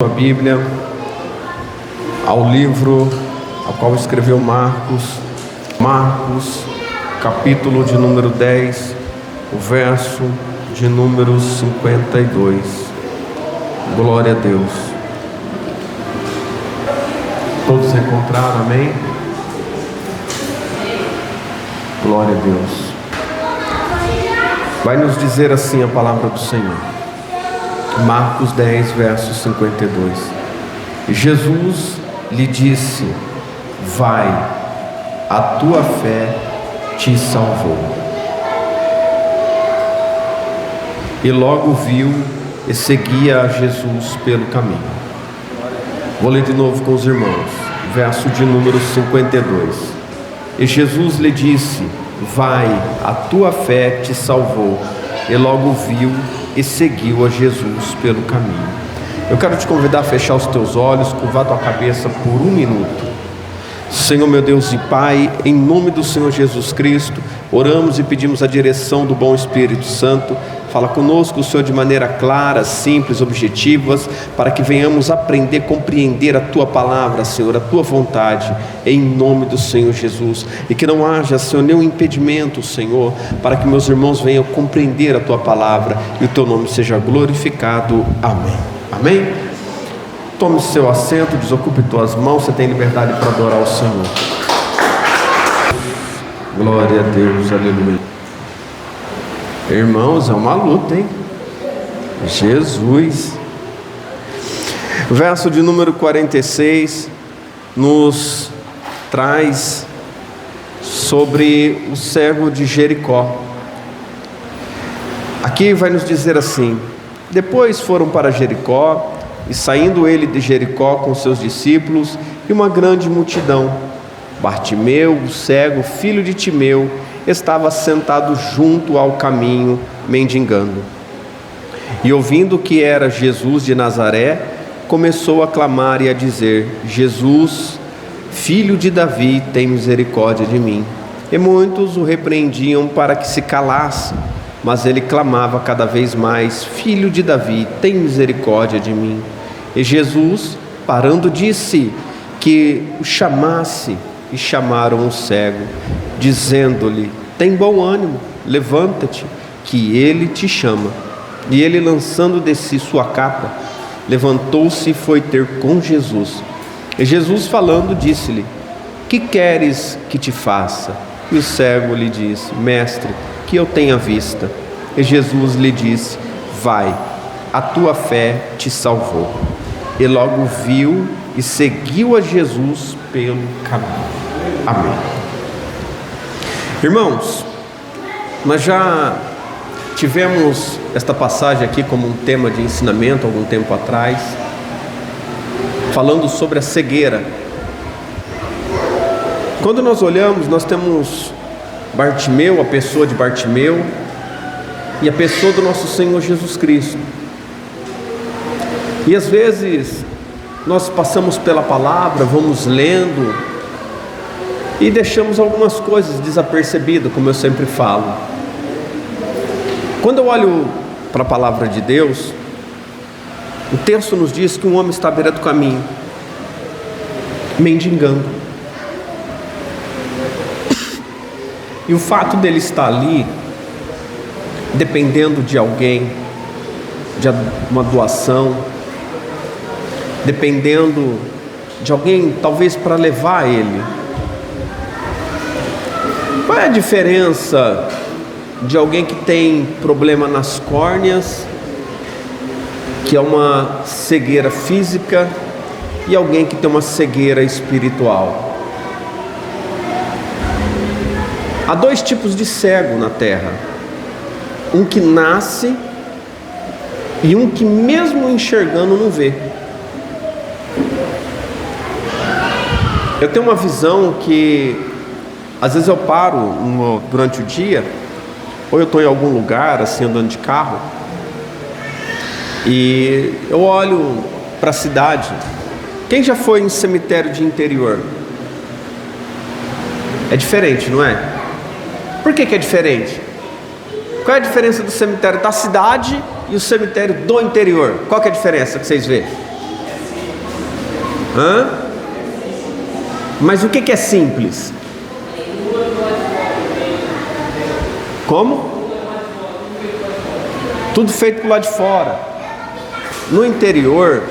A Bíblia ao livro ao qual escreveu Marcos, capítulo de número 10, o verso de número 52. Glória a Deus. Todos encontraram, amém? Glória a Deus. Vai nos dizer assim a palavra do Senhor. Marcos 10, verso 52. Jesus lhe disse: vai, a tua fé te salvou. E logo viu e seguia a Jesus pelo caminho. Vou ler de novo com os irmãos, verso de número 52. E Jesus lhe disse: vai, a tua fé te salvou. E logo viu e seguiu a Jesus pelo caminho. Eu quero te convidar a fechar os teus olhos, curvar tua cabeça por um minuto. Senhor, meu Deus e Pai, em nome do Senhor Jesus Cristo, oramos e pedimos a direção do bom Espírito Santo. Fala conosco, Senhor, de maneira clara, simples, objetivas, para que venhamos aprender, compreender a Tua palavra, Senhor, a Tua vontade, em nome do Senhor Jesus. E que não haja, Senhor, nenhum impedimento, Senhor, para que meus irmãos venham compreender a Tua palavra e o Teu nome seja glorificado. Amém. Amém? Tome seu assento, desocupe tuas mãos, você tem liberdade para adorar o Senhor. Glória a Deus, aleluia. Irmãos, é uma luta, hein? Jesus. Verso de número 46 nos traz sobre o cego de Jericó. Aqui vai nos dizer assim: depois foram para Jericó, e saindo ele de Jericó com seus discípulos e uma grande multidão, Bartimeu, o cego, filho de Timeu, estava sentado junto ao caminho, mendigando. E ouvindo que era Jesus de Nazaré, começou a clamar e a dizer: Jesus, filho de Davi, tem misericórdia de mim. E muitos o repreendiam para que se calasse, mas ele clamava cada vez mais: Filho de Davi, tem misericórdia de mim. E Jesus, parando, disse que o chamasse, e chamaram o cego, dizendo-lhe: tem bom ânimo, levanta-te, que ele te chama. E ele, lançando de si sua capa, levantou-se e foi ter com Jesus. E Jesus, falando, disse-lhe: que queres que te faça? E o cego lhe disse: Mestre, que eu tenha vista. E Jesus lhe disse: vai, a tua fé te salvou. E logo viu e seguiu a Jesus pelo caminho. Amém. Irmãos, nós já tivemos esta passagem aqui como um tema de ensinamento algum tempo atrás, falando sobre a cegueira. Quando nós olhamos, nós temos Bartimeu, a pessoa de Bartimeu, e a pessoa do nosso Senhor Jesus Cristo. E às vezes nós passamos pela palavra, vamos lendo e deixamos algumas coisas desapercebidas, como eu sempre falo. Quando eu olho para a palavra de Deus, o texto nos diz que um homem está à beira do caminho, mendigando. E o fato dele estar ali, dependendo de alguém, de uma doação, dependendo de alguém talvez para levar ele. Qual é a diferença de alguém que tem problema nas córneas, que é uma cegueira física, e alguém que tem uma cegueira espiritual? Há dois tipos de cego na terra: um que nasce e um que mesmo enxergando não vê. Eu tenho uma visão que às vezes eu paro durante o dia, ou eu estou em algum lugar assim, andando de carro, e eu olho para a cidade. Quem já foi em cemitério de interior? É diferente, não é? Por que é diferente? Qual é a diferença do cemitério da cidade e o cemitério do interior? Qual que é a diferença que vocês vê? Hã? Mas o que é simples? Como? Tudo feito pro lado de fora. No interior,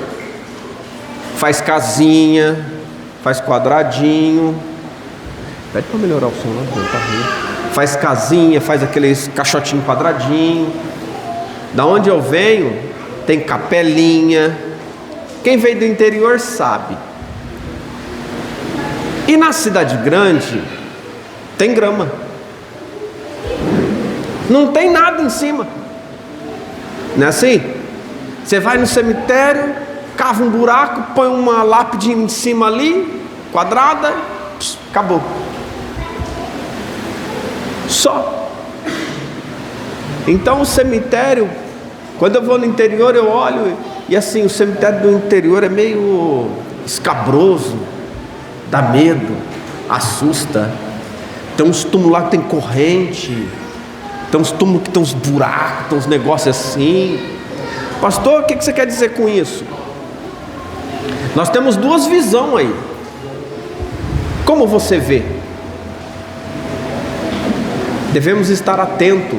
faz casinha, faz quadradinho. Pede para melhorar o som, não tá ruim. Faz casinha, faz aqueles caixotinhos quadradinho. Da onde eu venho, tem capelinha. Quem veio do interior sabe. E na cidade grande, tem grama. Não tem nada em cima. Não é assim? Você vai no cemitério, cava um buraco, põe uma lápide em cima ali, quadrada, acabou. Só. Então o cemitério, quando eu vou no interior eu olho, e assim, o cemitério do interior é meio escabroso, dá medo, assusta. Tem uns túmulos lá que tem corrente, tem uns túmulos que tem uns buracos, tem uns negócios assim. Pastor, o que você quer dizer com isso? Nós temos duas visões aí. Como você vê? Devemos estar atentos.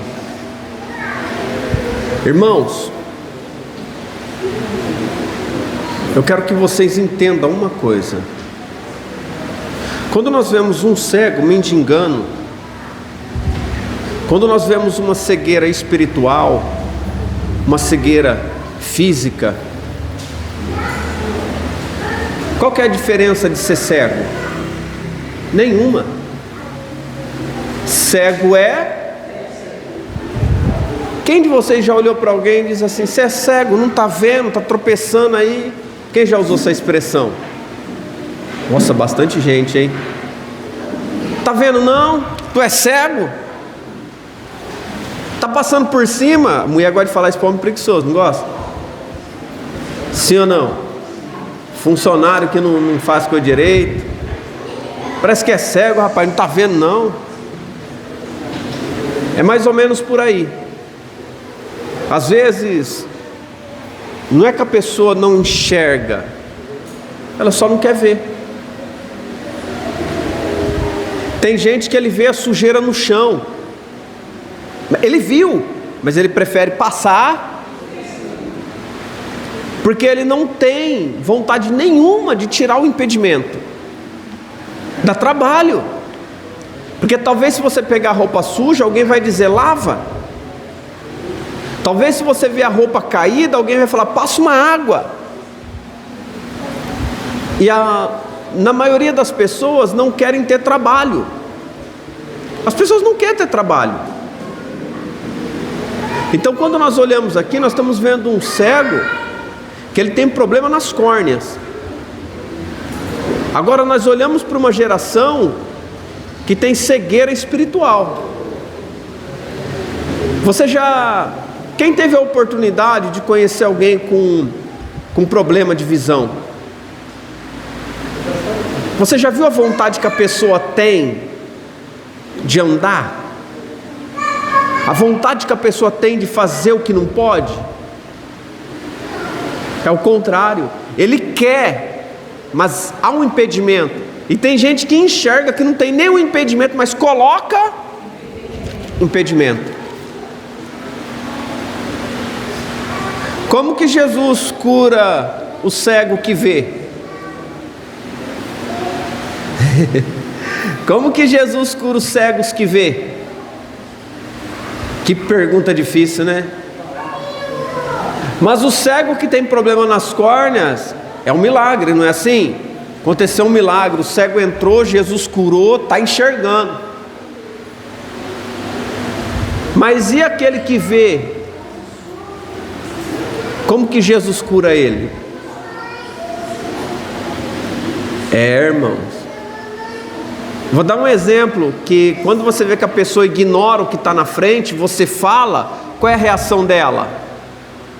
Irmãos, eu quero que vocês entendam uma coisa. Quando nós vemos um cego mendigando, quando nós vemos uma cegueira espiritual, uma cegueira física, qual que é a diferença de ser cego? Nenhuma. Cego é... Quem de vocês já olhou para alguém e diz assim: você é cego, não está vendo, está tropeçando aí? Quem já usou essa expressão? Nossa, bastante gente, hein? Tá vendo não? Tu é cego? Tá passando por cima? A mulher gosta de falar isso para homem preguiçoso, não gosta? Sim ou não? Funcionário que não faz coisa direito, parece que é cego, rapaz, não tá vendo não. É mais ou menos por aí. Às vezes não é que a pessoa não enxerga, ela só não quer ver. Tem gente que ele vê a sujeira no chão, ele viu, mas ele prefere passar, porque ele não tem vontade nenhuma de tirar o impedimento. Dá trabalho, porque talvez se você pegar a roupa suja, alguém vai dizer: lava. Talvez se você ver a roupa caída, alguém vai falar: passa uma água. E na maioria das pessoas não querem ter trabalho. As pessoas não querem ter trabalho. Então quando nós olhamos aqui, nós estamos vendo um cego que ele tem problema nas córneas. Agora nós olhamos para uma geração que tem cegueira espiritual. Quem teve a oportunidade de conhecer alguém com problema de visão? Você já viu a vontade que a pessoa tem de andar? A vontade que a pessoa tem de fazer o que não pode? É o contrário. Ele quer, mas há um impedimento. E tem gente que enxerga que não tem nenhum impedimento, mas coloca impedimento. Como que Jesus cura o cego que vê? Como que Jesus cura os cegos que vê? Que pergunta difícil, né? Mas o cego que tem problema nas córneas é um milagre, não é assim? Aconteceu um milagre, o cego entrou, Jesus curou, está enxergando. Mas e aquele que vê? Como que Jesus cura ele? Irmãos, vou dar um exemplo, que quando você vê que a pessoa ignora o que está na frente, você fala, qual é a reação dela?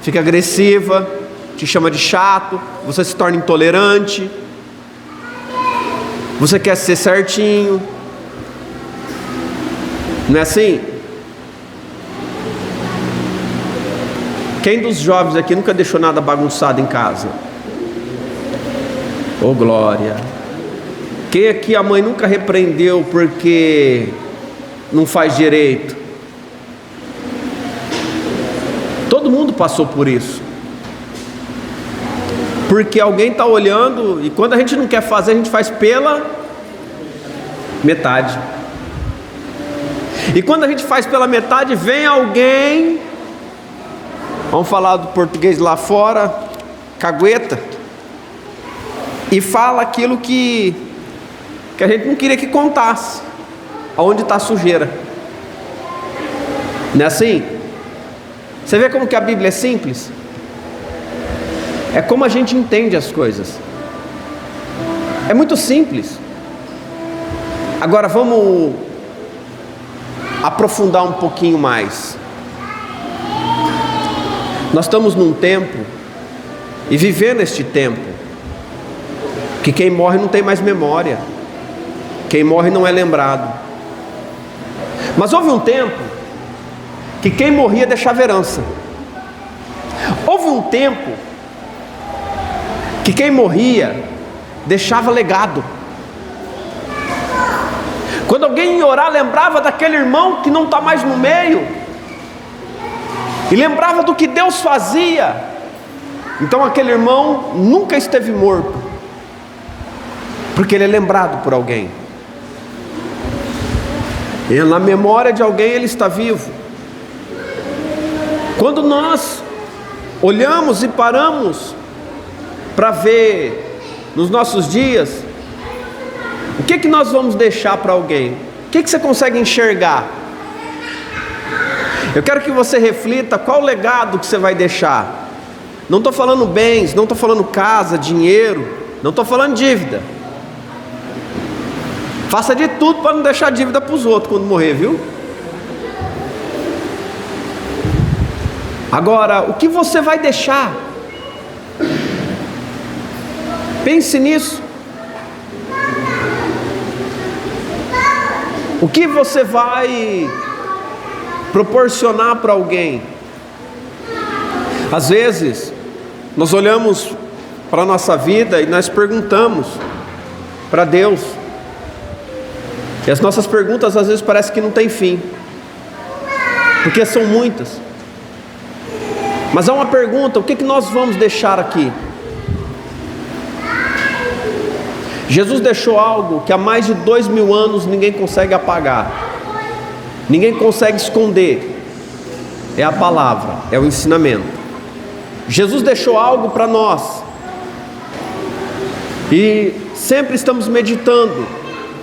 Fica agressiva, te chama de chato, você se torna intolerante, você quer ser certinho, não é assim? Quem dos jovens aqui nunca deixou nada bagunçado em casa? Ô glória! Quem aqui a mãe nunca repreendeu porque não faz direito? Todo mundo passou por isso. Porque alguém está olhando, e quando a gente não quer fazer, a gente faz pela metade. E quando a gente faz pela metade, vem alguém, vamos falar do português lá fora, cagueta, e fala aquilo que a gente não queria que contasse, aonde está a sujeira. Não é assim? Você vê como que a Bíblia é simples? É como a gente entende as coisas. É muito simples. Agora vamos aprofundar um pouquinho mais. Nós estamos num tempo, e vivendo este tempo, que quem morre não tem mais memória, quem morre não é lembrado. Mas houve um tempo que quem morria deixava herança. Houve um tempo que quem morria deixava legado. Quando alguém ia orar, lembrava daquele irmão que não está mais no meio, e lembrava do que Deus fazia. Então aquele irmão nunca esteve morto, porque ele é lembrado por alguém, e na memória de alguém ele está vivo. Quando nós olhamos e paramos para ver nos nossos dias, o que nós vamos deixar para alguém? O que você consegue enxergar? Eu quero que você reflita qual o legado que você vai deixar. Não estou falando bens, não estou falando casa, dinheiro, não estou falando dívida. Faça de tudo para não deixar dívida para os outros quando morrer, viu? Agora, o que você vai deixar? Pense nisso. O que você vai proporcionar para alguém? Às vezes, nós olhamos para a nossa vida e nós perguntamos para Deus, e as nossas perguntas às vezes parece que não tem fim, porque são muitas. Mas há uma pergunta: o que nós vamos deixar aqui? Jesus deixou algo que há mais de 2000 anos ninguém consegue apagar, ninguém consegue esconder. É a palavra, é o ensinamento. Jesus deixou algo para nós, e sempre estamos meditando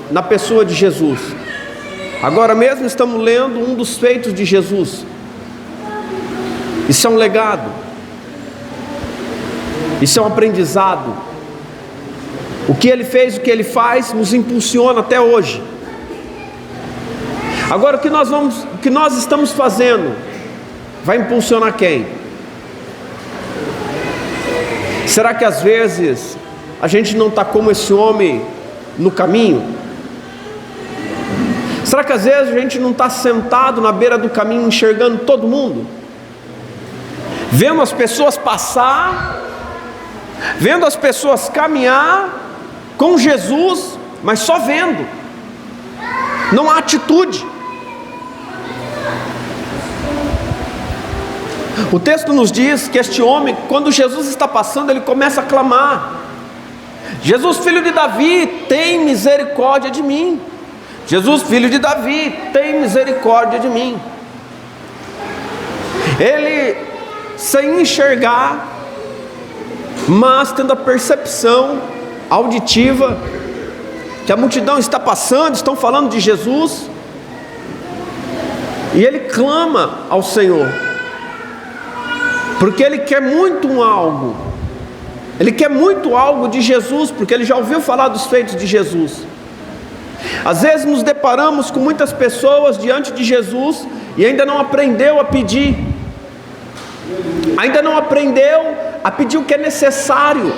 na pessoa de Jesus. Agora mesmo estamos lendo um dos feitos de Jesus. Isso é um legado, isso é um aprendizado. O que ele fez, o que ele faz, nos impulsiona até hoje. Agora, o que nós estamos fazendo vai impulsionar quem? Será que às vezes a gente não está como esse homem no caminho? Será que às vezes a gente não está sentado na beira do caminho enxergando todo mundo? Vendo as pessoas passar, vendo as pessoas caminhar com Jesus, mas só vendo, não há atitude. O texto nos diz que este homem, quando Jesus está passando, ele começa a clamar: Jesus, filho de Davi, tem misericórdia de mim. Jesus, filho de Davi, tem misericórdia de mim. Ele, sem enxergar, mas tendo a percepção auditiva que a multidão está passando, estão falando de Jesus, e ele clama ao Senhor, porque ele quer muito algo, ele quer muito algo de Jesus, porque ele já ouviu falar dos feitos de Jesus. Às vezes nos deparamos com muitas pessoas diante de Jesus e ainda não aprendeu a pedir, ainda não aprendeu a pedir o que é necessário,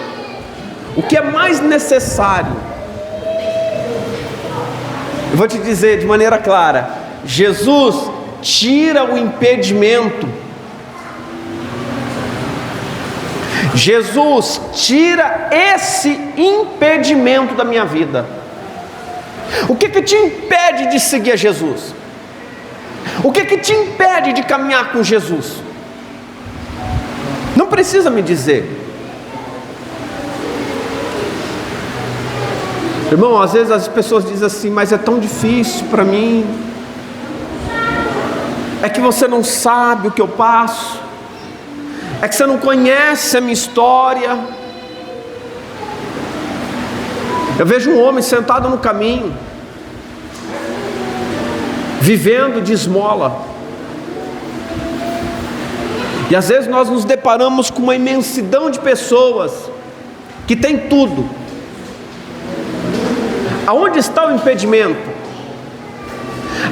o que é mais necessário. Eu vou te dizer de maneira clara: Jesus tira o impedimento. Jesus, tira esse impedimento da minha vida. O que te impede de seguir a Jesus? O que te impede de caminhar com Jesus? Não precisa me dizer. Irmão, às vezes as pessoas dizem assim: mas é tão difícil para mim. É que você não sabe o que eu passo. É que você não conhece a minha história. Eu vejo um homem sentado no caminho, vivendo de esmola. E às vezes nós nos deparamos com uma imensidão de pessoas que tem tudo. Aonde está o impedimento?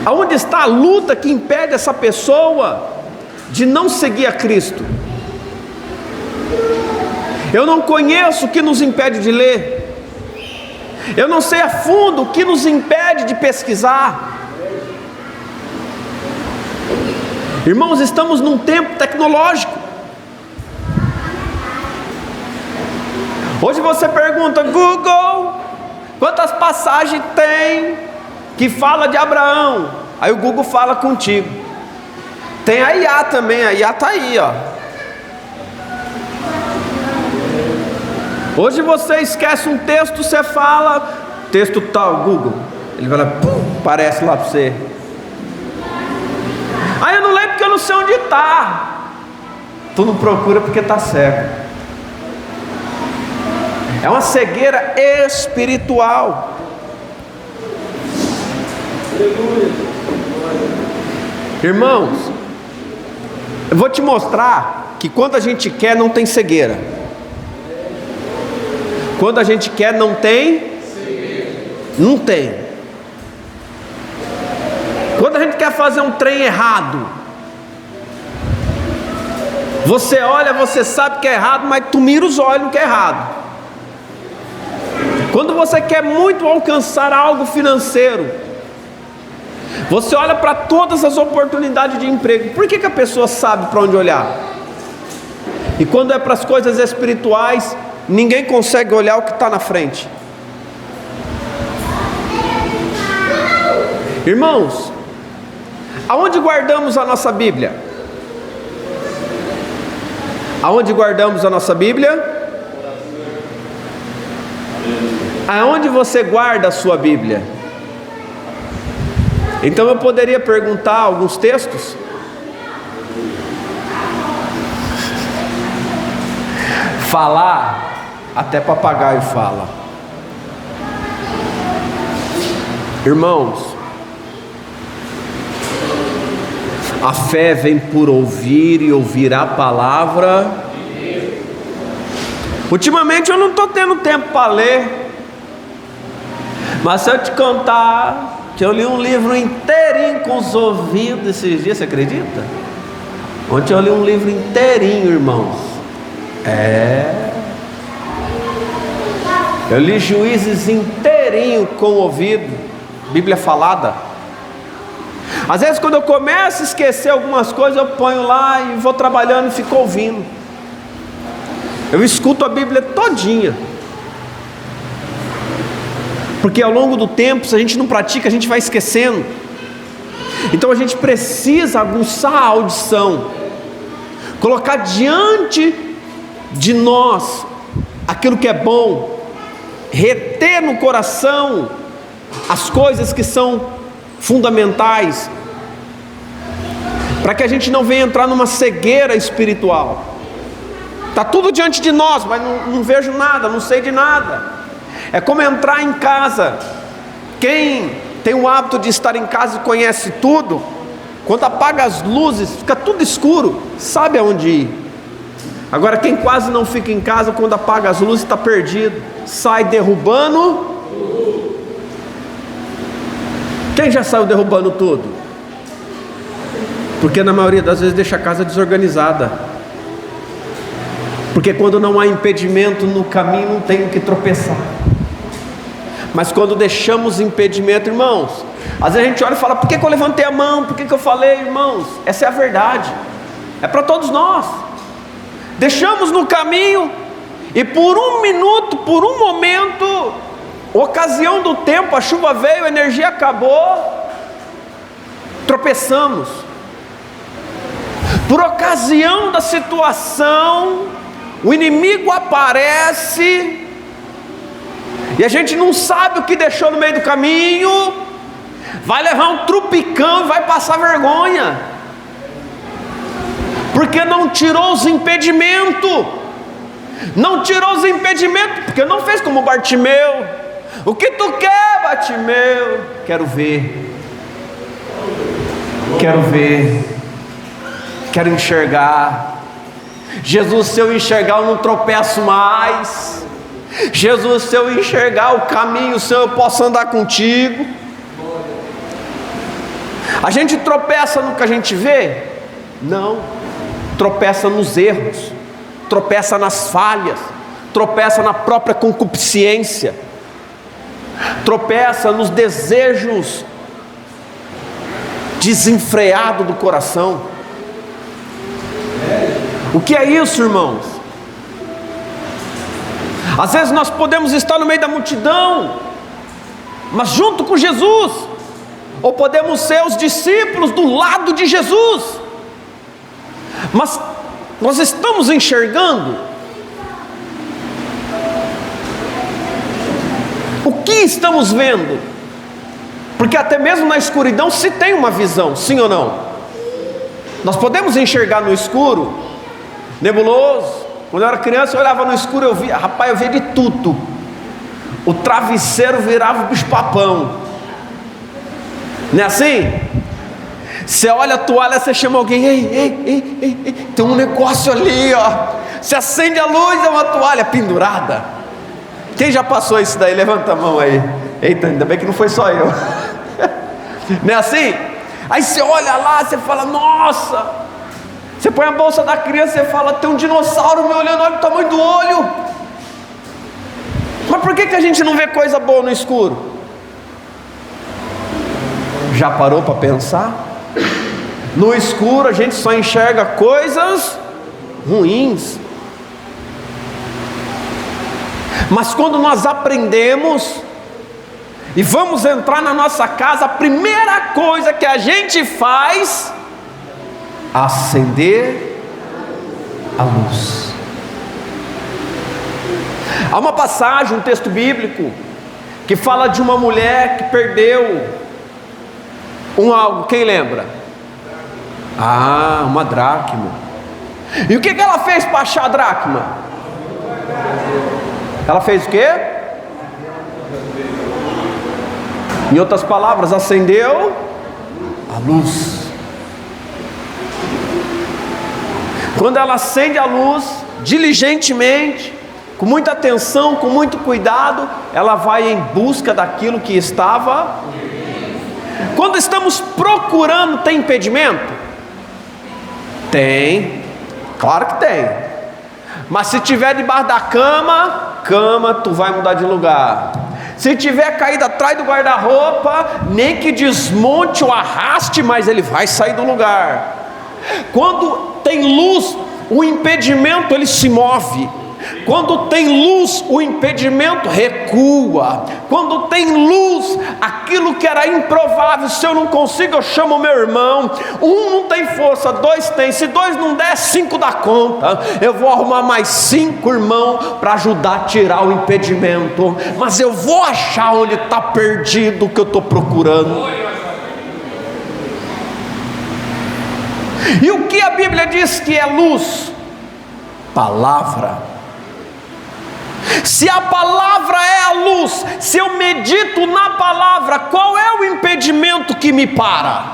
Aonde está a luta que impede essa pessoa de não seguir a Cristo? Eu não conheço o que nos impede de ler. Eu não sei a fundo o que nos impede de pesquisar. Irmãos, estamos num tempo tecnológico. Hoje você pergunta: Google, quantas passagens tem que fala de Abraão? Aí o Google fala contigo. Tem a IA também, a IA está aí, ó. Hoje você esquece um texto, você fala, texto tal, Google, ele vai lá, pum, aparece lá para você. Aí eu não lembro porque eu não sei onde está. Tu não procura porque está cego. É uma cegueira espiritual. Irmãos, eu vou te mostrar que quando a gente quer não tem cegueira. Quando a gente quer não tem? Não tem. Quando a gente quer fazer um trem errado, você olha, você sabe que é errado, mas tu mira os olhos que é errado. Quando você quer muito alcançar algo financeiro, você olha para todas as oportunidades de emprego. Por que a pessoa sabe para onde olhar? E quando é para as coisas espirituais, ninguém consegue olhar o que está na frente. Irmãos, aonde guardamos a nossa Bíblia? Aonde guardamos a nossa Bíblia? Aonde você guarda a sua Bíblia? Então eu poderia perguntar alguns textos. Falar, até papagaio fala. Irmãos, a fé vem por ouvir e ouvir a palavra. Ultimamente eu não estou tendo tempo para ler, mas se eu te contar que eu li um livro inteirinho com os ouvidos esses dias, você acredita? Ontem eu li um livro inteirinho, irmãos. Eu li Juízes inteirinho com o ouvido, Bíblia falada. Às vezes quando eu começo a esquecer algumas coisas, eu ponho lá e vou trabalhando e fico ouvindo. Eu escuto a Bíblia todinha. Porque ao longo do tempo, se a gente não pratica, a gente vai esquecendo. Então a gente precisa aguçar a audição, colocar diante de nós aquilo que é bom, reter no coração as coisas que são fundamentais, para que a gente não venha entrar numa cegueira espiritual. Está tudo diante de nós, mas não vejo nada, não sei de nada. É como entrar em casa. Quem tem o hábito de estar em casa e conhece tudo, quando apaga as luzes, fica tudo escuro, sabe aonde ir. Agora quem quase não fica em casa, quando apaga as luzes, está perdido, sai derrubando. Quem já saiu derrubando tudo? Porque na maioria das vezes deixa a casa desorganizada. Porque quando não há impedimento no caminho, não tem o que tropeçar. Mas quando deixamos impedimento, irmãos, às vezes a gente olha e fala: por que eu levantei a mão? Por que eu falei? Irmãos, essa é a verdade. É para todos nós. deixamos no caminho e por um minuto, por um momento, ocasião do tempo, a chuva veio, a energia acabou, tropeçamos. Por ocasião da situação, o inimigo aparece e a gente não sabe o que deixou no meio do caminho, vai levar um trupicão e vai passar vergonha, porque não tirou os impedimentos. Não tirou os impedimentos, porque não fez como Bartimeu. O que tu quer, Bartimeu? Quero ver, quero enxergar. Jesus, se eu enxergar, eu não tropeço mais. Jesus, se eu enxergar o caminho, Senhor, eu posso andar contigo. A gente tropeça no que a gente vê? Não. Tropeça nos erros, tropeça nas falhas, tropeça na própria concupiscência, tropeça nos desejos desenfreados do coração. O que é isso, irmãos? Às vezes nós podemos estar no meio da multidão, mas junto com Jesus, ou podemos ser os discípulos do lado de Jesus, mas nós estamos enxergando? O que estamos vendo? Porque até mesmo na escuridão se tem uma visão, sim ou não? Nós podemos enxergar no escuro, nebuloso. Quando eu era criança eu olhava no escuro, eu via de tudo. O travesseiro virava o bicho-papão. Não é assim? Você olha a toalha, você chama alguém, ei, tem um negócio ali, ó. Você acende a luz, é uma toalha pendurada. Quem já passou isso daí? Levanta a mão aí. Eita, ainda bem que não foi só eu. Não é assim? Aí você olha lá, você fala, nossa. Você põe a bolsa da criança, você fala, tem um dinossauro me olhando, olha o tamanho do olho. Mas por que a gente não vê coisa boa no escuro? Já parou para pensar? No escuro a gente só enxerga coisas ruins. Mas quando nós aprendemos e vamos entrar na nossa casa, a primeira coisa que a gente faz é acender a luz. Há uma passagem, um texto bíblico, que fala de uma mulher que perdeu algo, quem lembra? Uma dracma. E o que ela fez para achar a dracma? Ela fez o quê? Em outras palavras, acendeu a luz. Quando ela acende a luz, diligentemente, com muita atenção, com muito cuidado, ela vai em busca daquilo que estava. Quando estamos procurando, tem impedimento? Tem, claro que tem. Mas se tiver debaixo da cama, tu vai mudar de lugar. Se tiver caído atrás do guarda-roupa, nem que desmonte ou arraste, mas ele vai sair do lugar. Quando tem luz, o impedimento ele se move. Quando tem luz, o impedimento recua. Quando tem luz, aquilo que era improvável, se eu não consigo, eu chamo o meu irmão. Um não tem força, dois tem. Se dois não der, 5 dá conta. Eu vou arrumar mais 5 irmãos para ajudar a tirar o impedimento. Mas eu vou achar onde está perdido o que eu estou procurando. E o que a Bíblia diz que é luz? Palavra. Se a palavra é a luz, se eu medito na palavra, qual é o impedimento que me para?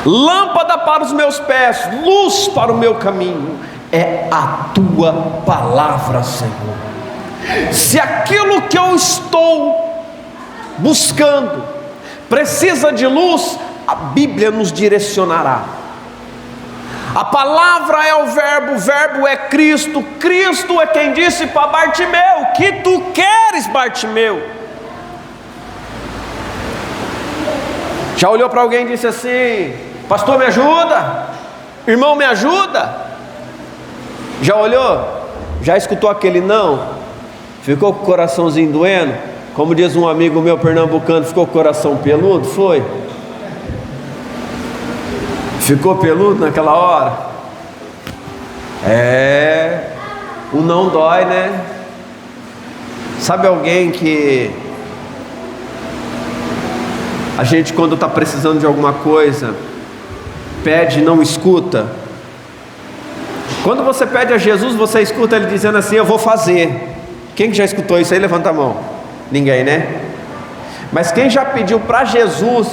Lâmpada para os meus pés, luz para o meu caminho, é a tua palavra, Senhor. Se aquilo que eu estou buscando precisa de luz, a Bíblia nos direcionará. A palavra é o verbo é Cristo. Cristo é quem disse para Bartimeu: o que tu queres, Bartimeu? Já olhou para alguém e disse assim: pastor, me ajuda? Irmão, me ajuda? Já olhou? Já escutou aquele não? Ficou com o coraçãozinho doendo? Como diz um amigo meu pernambucano, ficou com o coração peludo? Foi? Ficou peludo naquela hora? O não dói, né? Sabe alguém que a gente, quando está precisando de alguma coisa, pede e não escuta? Quando você pede a Jesus, você escuta Ele dizendo assim: eu vou fazer. Quem que já escutou isso aí? Levanta a mão. Ninguém, né? Mas quem já pediu para Jesus,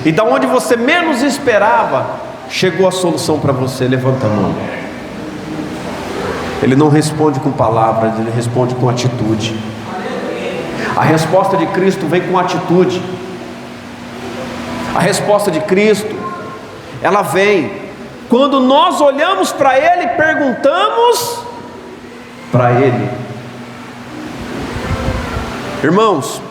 e da onde você menos esperava, chegou a solução para você? Levanta a mão. Ele não responde com palavras, Ele responde com atitude. A resposta de Cristo vem com atitude. A resposta de Cristo, ela vem quando nós olhamos para Ele e perguntamos para Ele. Irmãos,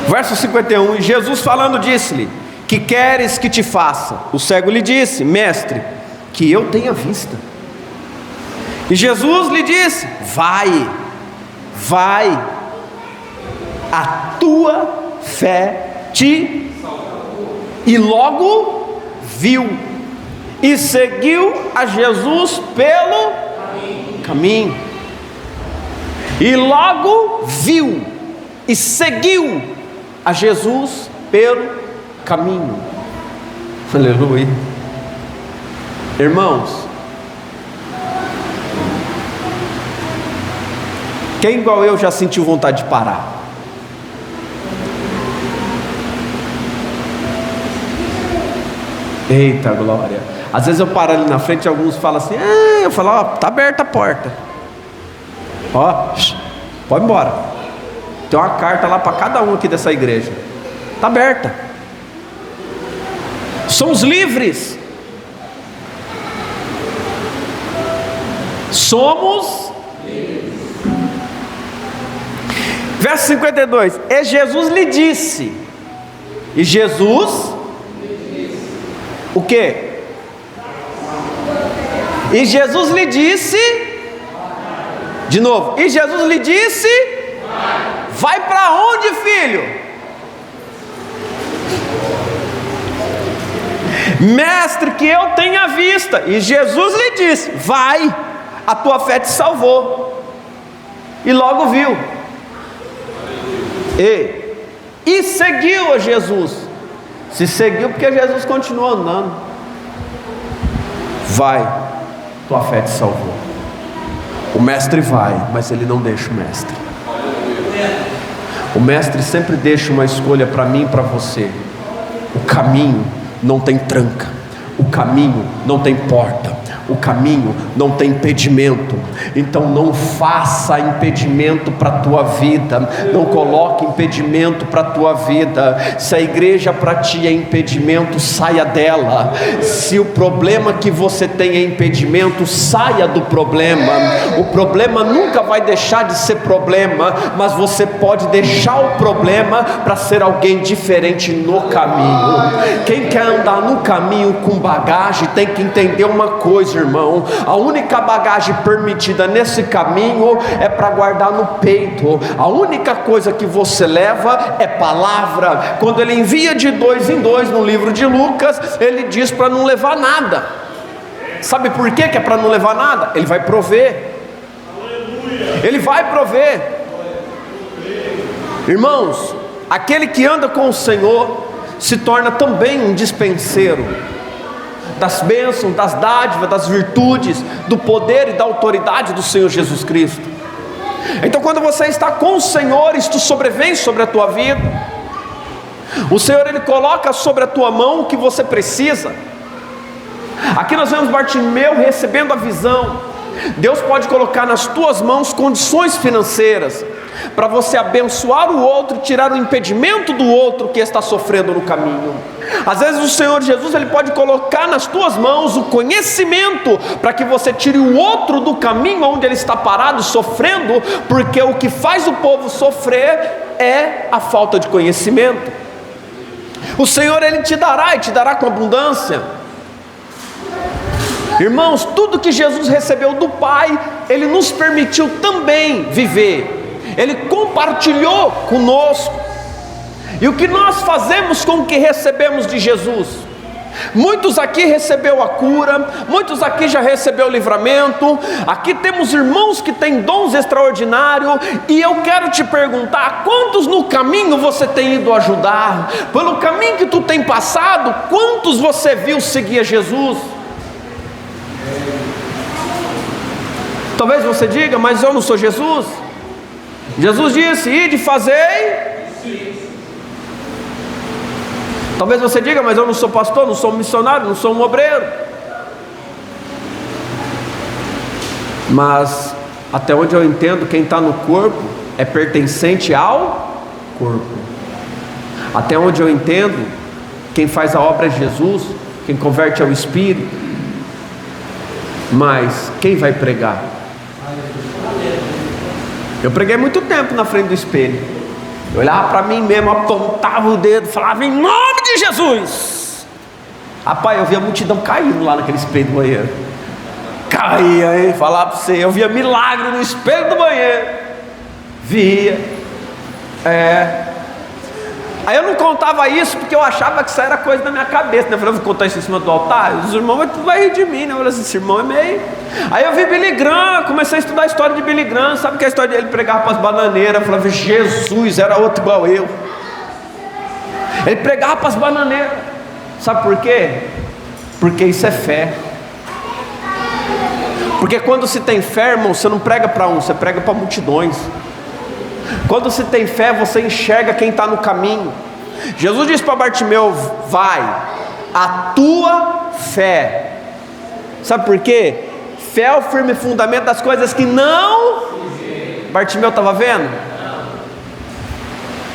verso 51, e Jesus falando disse-lhe: que queres que te faça? O cego lhe disse: mestre, que eu tenha vista. E Jesus lhe disse: vai, a tua fé te salvou. E logo viu, e seguiu a Jesus pelo caminho. E logo viu, e seguiu a Jesus pelo caminho. Aleluia. Irmãos, quem igual eu já sentiu vontade de parar? Eita glória. Às vezes eu paro ali na frente e alguns falam assim: eu falo, ó, tá aberta a porta, ó, pode ir embora. Tem uma carta lá para cada um aqui dessa igreja, tá aberta. Somos livres. Somos livres. Verso 52. E Jesus lhe disse. E Jesus o que? E Jesus lhe disse. De novo. E Jesus lhe disse: vai para onde, filho? Mestre, que eu tenha vista. E Jesus lhe disse: vai, a tua fé te salvou. E logo viu. E seguiu a Jesus. Se seguiu porque Jesus continuou andando. Vai, tua fé te salvou. O mestre vai, mas ele não deixa o mestre. O mestre sempre deixa uma escolha para mim e para você. O caminho não tem tranca, o caminho não tem porta, o caminho não tem impedimento. Então não faça impedimento para a tua vida, não coloque impedimento para a tua vida. Se a igreja para ti é impedimento, saia dela. Se o problema que você tem é impedimento, saia do problema. O problema nunca vai deixar de ser problema, mas você pode deixar o problema para ser alguém diferente no caminho. Quem quer andar no caminho com bagagem tem que entender uma coisa, irmão: a única bagagem permitida nesse caminho é para guardar no peito. A única coisa que você leva é palavra. Quando ele envia de 2 em 2 no livro de Lucas, ele diz para não levar nada. Sabe por quê que é para não levar nada? Ele vai prover. Ele vai prover. Irmãos, aquele que anda com o Senhor se torna também um dispenseiro das bênçãos, das dádivas, das virtudes, do poder e da autoridade do Senhor Jesus Cristo. Então quando você está com o Senhor, isto sobrevém sobre a tua vida. O Senhor, Ele coloca sobre a tua mão o que você precisa. Aqui nós vemos Bartimeu recebendo a visão. Deus pode colocar nas tuas mãos condições financeiras para você abençoar o outro, tirar o impedimento do outro que está sofrendo no caminho. Às vezes o Senhor Jesus, Ele pode colocar nas tuas mãos o conhecimento para que você tire o outro do caminho onde ele está parado sofrendo, porque o que faz o povo sofrer é a falta de conhecimento. O Senhor, Ele te dará, e te dará com abundância. Irmãos, tudo que Jesus recebeu do Pai, Ele nos permitiu também viver. Ele compartilhou conosco. E o que nós fazemos com o que recebemos de Jesus? Muitos aqui recebeu a cura, muitos aqui já recebeu o livramento. Aqui temos irmãos que têm dons extraordinários. E eu quero te perguntar, quantos no caminho você tem ido ajudar? Pelo caminho que tu tem passado, quantos você viu seguir a Jesus? Talvez você diga, mas eu não sou Jesus. Jesus disse, ide, fazei. Talvez você diga, mas eu não sou pastor, não sou um missionário, não sou um obreiro. Mas, até onde eu entendo, quem está no corpo é pertencente ao corpo. Até onde eu entendo, quem faz a obra é Jesus, quem converte é o Espírito. Mas, quem vai pregar? Eu preguei muito tempo na frente do espelho. Eu olhava para mim mesmo, apontava o dedo, falava em nome de Jesus. Rapaz, eu via a multidão caindo lá naquele espelho do banheiro. Caía, hein? Falar para você, eu via milagre no espelho do banheiro. Via. Aí eu não contava isso porque eu achava que isso era coisa da minha cabeça, né? Eu falei, eu vou contar isso em cima do altar, os irmãos vão rir de mim, né? Eu falei assim, esse irmão é meio... Aí eu vi Billy Graham, comecei a estudar a história de Billy Graham. Sabe que a história dele pregava para as bananeiras? Eu falava, Jesus, era outro igual eu. Ele pregava para as bananeiras. Sabe por quê? Porque isso é fé. Porque quando se tem fé, irmão, você não prega para um, você prega para multidões. Quando se tem fé, você enxerga quem está no caminho. Jesus disse para Bartimeu, vai, a tua fé. Sabe por quê? Fé é o firme fundamento das coisas que não... Bartimeu estava vendo?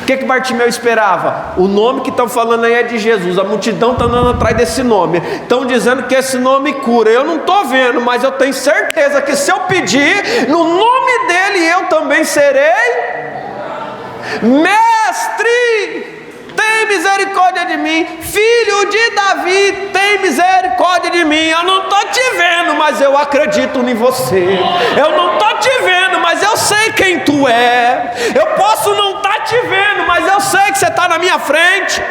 O que Bartimeu esperava? O nome que estão falando aí é de Jesus. A multidão está andando atrás desse nome. Estão dizendo que esse nome cura. Eu não estou vendo, mas eu tenho certeza que se eu pedir no nome dele, eu também serei. Mestre, tem misericórdia de mim. Filho de Davi, tem misericórdia de mim. Eu não estou te vendo, mas eu acredito em você. Eu não estou te vendo, mas eu sei quem tu é. Eu posso não estar te vendo, mas eu sei que você está na minha frente.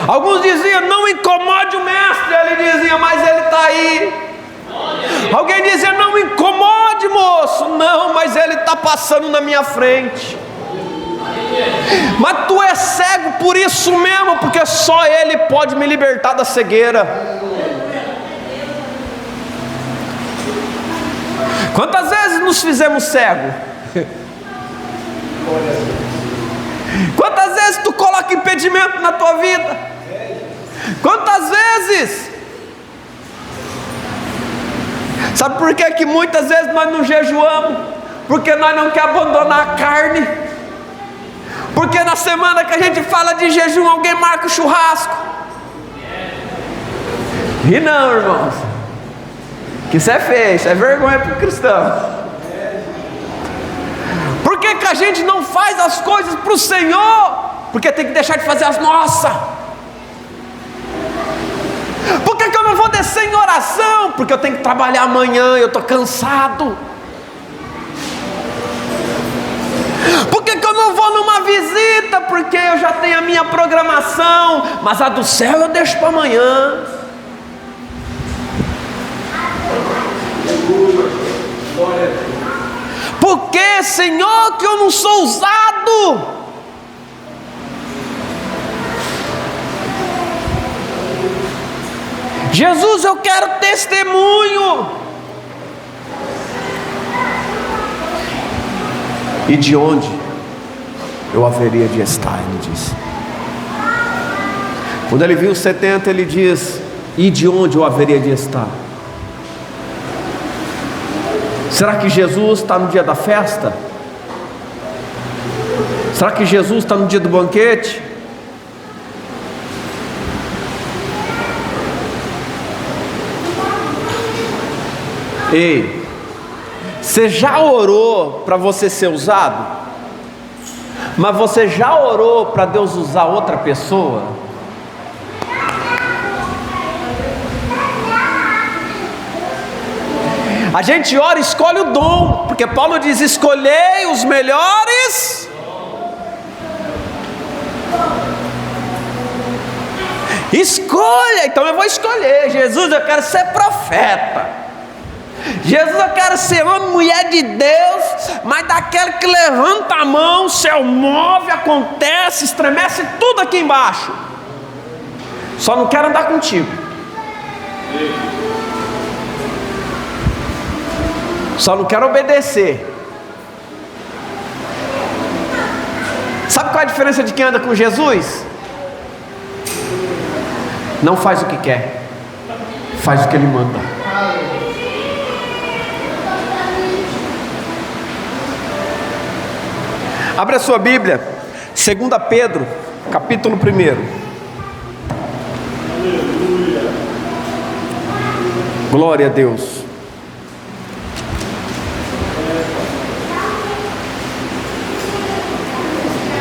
Alguns diziam, não incomode o mestre. Ele dizia, mas ele está aí. Alguém dizia, não incomode, moço. Não, mas ele está passando na minha frente. Mas tu é cego por isso mesmo, porque só ele pode me libertar da cegueira. Quantas vezes nos fizemos cego? Quantas vezes tu coloca impedimento na tua vida? Quantas vezes? Sabe por que muitas vezes nós não jejuamos? Porque nós não queremos abandonar a carne. Porque na semana que a gente fala de jejum, alguém marca o churrasco. E não, irmãos, que isso é feio, isso é vergonha para o cristão. Por que a gente não faz as coisas para o Senhor? Porque tem que deixar de fazer as nossas. Por que eu não vou descer em oração? Porque eu tenho que trabalhar amanhã, eu estou cansado. Por que eu não vou numa visita? Porque eu já tenho a minha programação, mas a do céu eu deixo para amanhã. Por que, Senhor, que eu não sou usado? Jesus, eu quero testemunho. E de onde eu haveria de estar, ele disse. Quando ele viu os 70, ele diz, e de onde eu haveria de estar? Será que Jesus está no dia da festa? Será que Jesus está no dia do banquete? Ei, você já orou para você ser usado? Mas você já orou para Deus usar outra pessoa? A gente ora e escolhe o dom, porque Paulo diz: escolhei os melhores. Escolha, então eu vou escolher. Jesus, eu quero ser profeta. Jesus, eu quero ser homem, mulher de Deus, mas daquele que levanta a mão, o céu move, acontece, estremece tudo aqui embaixo. Só não quero andar contigo. Só não quero obedecer. Sabe qual é a diferença de quem anda com Jesus? Não faz o que quer, faz o que Ele manda. Abre a sua Bíblia, 2 Pedro, capítulo 1. Glória a Deus.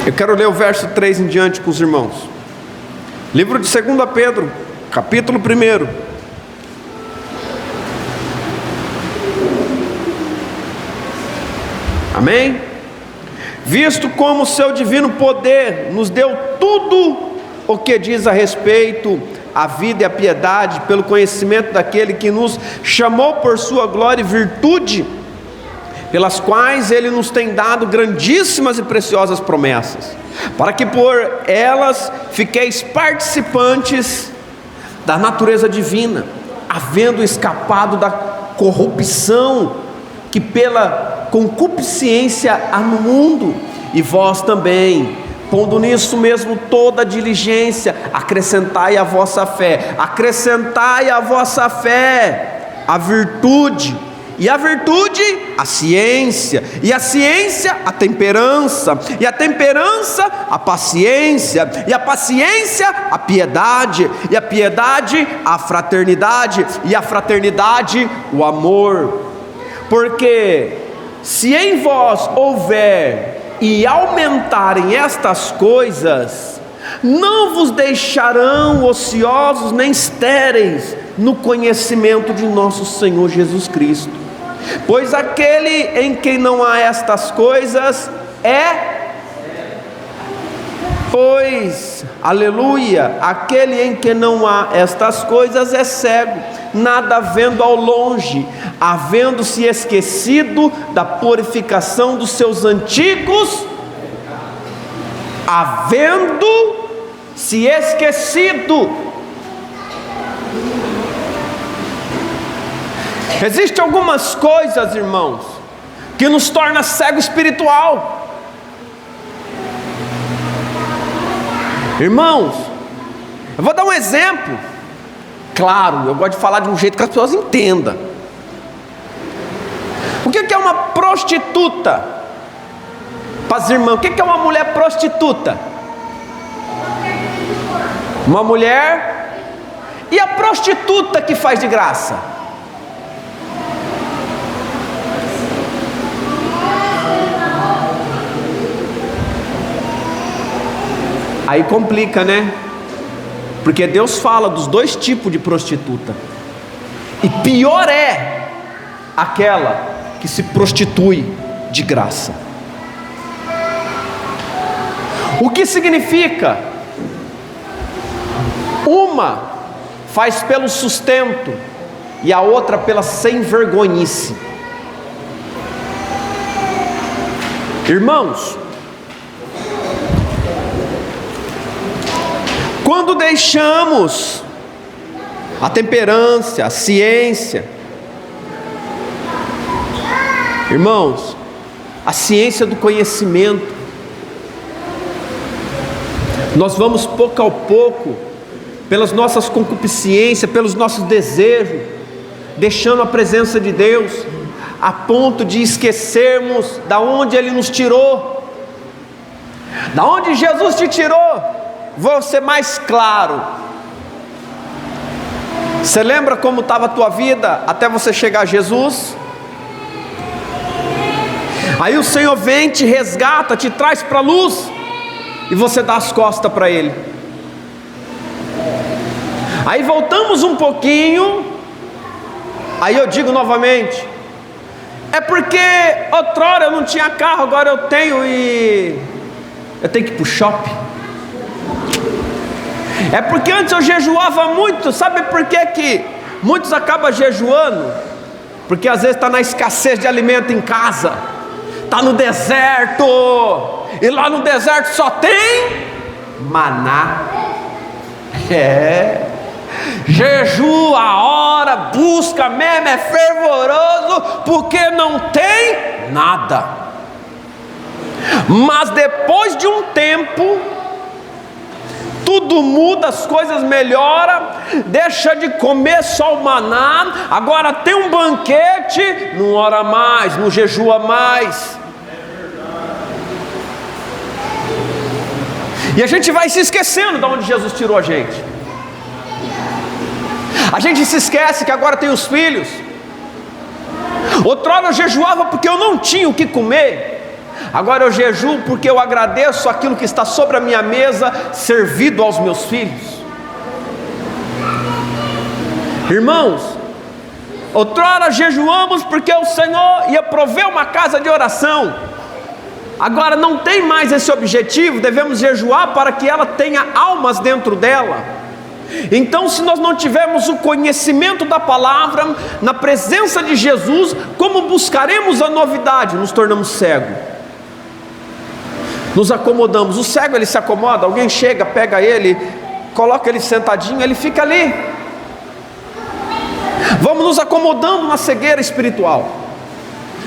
Eu quero ler o verso 3 em diante com os irmãos. Livro de 2 Pedro, capítulo 1. Amém? Visto como o seu divino poder nos deu tudo o que diz a respeito à vida e à piedade, pelo conhecimento daquele que nos chamou por sua glória e virtude, pelas quais Ele nos tem dado grandíssimas e preciosas promessas, para que por elas fiqueis participantes da natureza divina, havendo escapado da corrupção que pela concupiscência há no mundo, e vós também, pondo nisso mesmo toda a diligência, acrescentai à vossa fé a virtude, e a virtude, a ciência, e a ciência, a temperança, e a temperança, a paciência, e a paciência, a piedade, e a piedade, a fraternidade, e a fraternidade, o amor. Porque se em vós houver e aumentarem estas coisas, não vos deixarão ociosos nem estéreis no conhecimento de nosso Senhor Jesus Cristo. Pois aquele em quem não há estas coisas aquele em que não há estas coisas é cego, nada vendo ao longe, havendo-se esquecido da purificação dos seus antigos, havendo-se esquecido. Existem algumas coisas, irmãos, que nos torna cego espiritual. Irmãos, eu vou dar um exemplo. Claro, eu gosto de falar de um jeito que as pessoas entendam. O que é uma prostituta? Para as irmãs, o que é uma mulher prostituta? Uma mulher. E a prostituta que faz de graça? Aí complica, né? Porque Deus fala dos dois tipos de prostituta. E pior é aquela que se prostitui de graça. O que significa? Uma faz pelo sustento e a outra pela sem vergonhice. Irmãos, quando deixamos a temperança, a ciência, irmãos, a ciência do conhecimento, nós vamos pouco a pouco, pelas nossas concupiscências, pelos nossos desejos, deixando a presença de Deus, a ponto de esquecermos da onde Ele nos tirou, da onde Jesus te tirou. Vou ser mais claro. Você lembra como estava a tua vida até você chegar a Jesus? Aí o Senhor vem, te resgata, te traz para a luz, e você dá as costas para Ele. Aí voltamos um pouquinho, aí eu digo novamente, É porque outrora eu não tinha carro, agora eu tenho e eu tenho que ir para o shopping. É porque antes eu jejuava muito. Sabe por que muitos acabam jejuando? Porque às vezes está na escassez de alimento em casa, está no deserto, e lá no deserto só tem maná. Jejua, ora, busca mesmo, é fervoroso, porque não tem nada. Mas depois de um tempo, tudo muda, as coisas melhoram, deixa de comer só o maná, agora tem um banquete, não ora mais, não jejua mais. E a gente vai se esquecendo de onde Jesus tirou a gente. A gente se esquece que agora tem os filhos. Outrora eu jejuava porque eu não tinha o que comer. Agora eu jejuo porque eu agradeço aquilo que está sobre a minha mesa, servido aos meus filhos. Irmãos, outrora jejuamos porque o Senhor ia prover uma casa de oração. Agora não tem mais esse objetivo, devemos jejuar para que ela tenha almas dentro dela. Então, se nós não tivermos o conhecimento da palavra, na presença de Jesus, como buscaremos a novidade? Nos tornamos cegos, nos acomodamos. O cego, ele se acomoda, alguém chega, pega ele, coloca ele sentadinho, ele fica ali. Vamos nos acomodando na cegueira espiritual.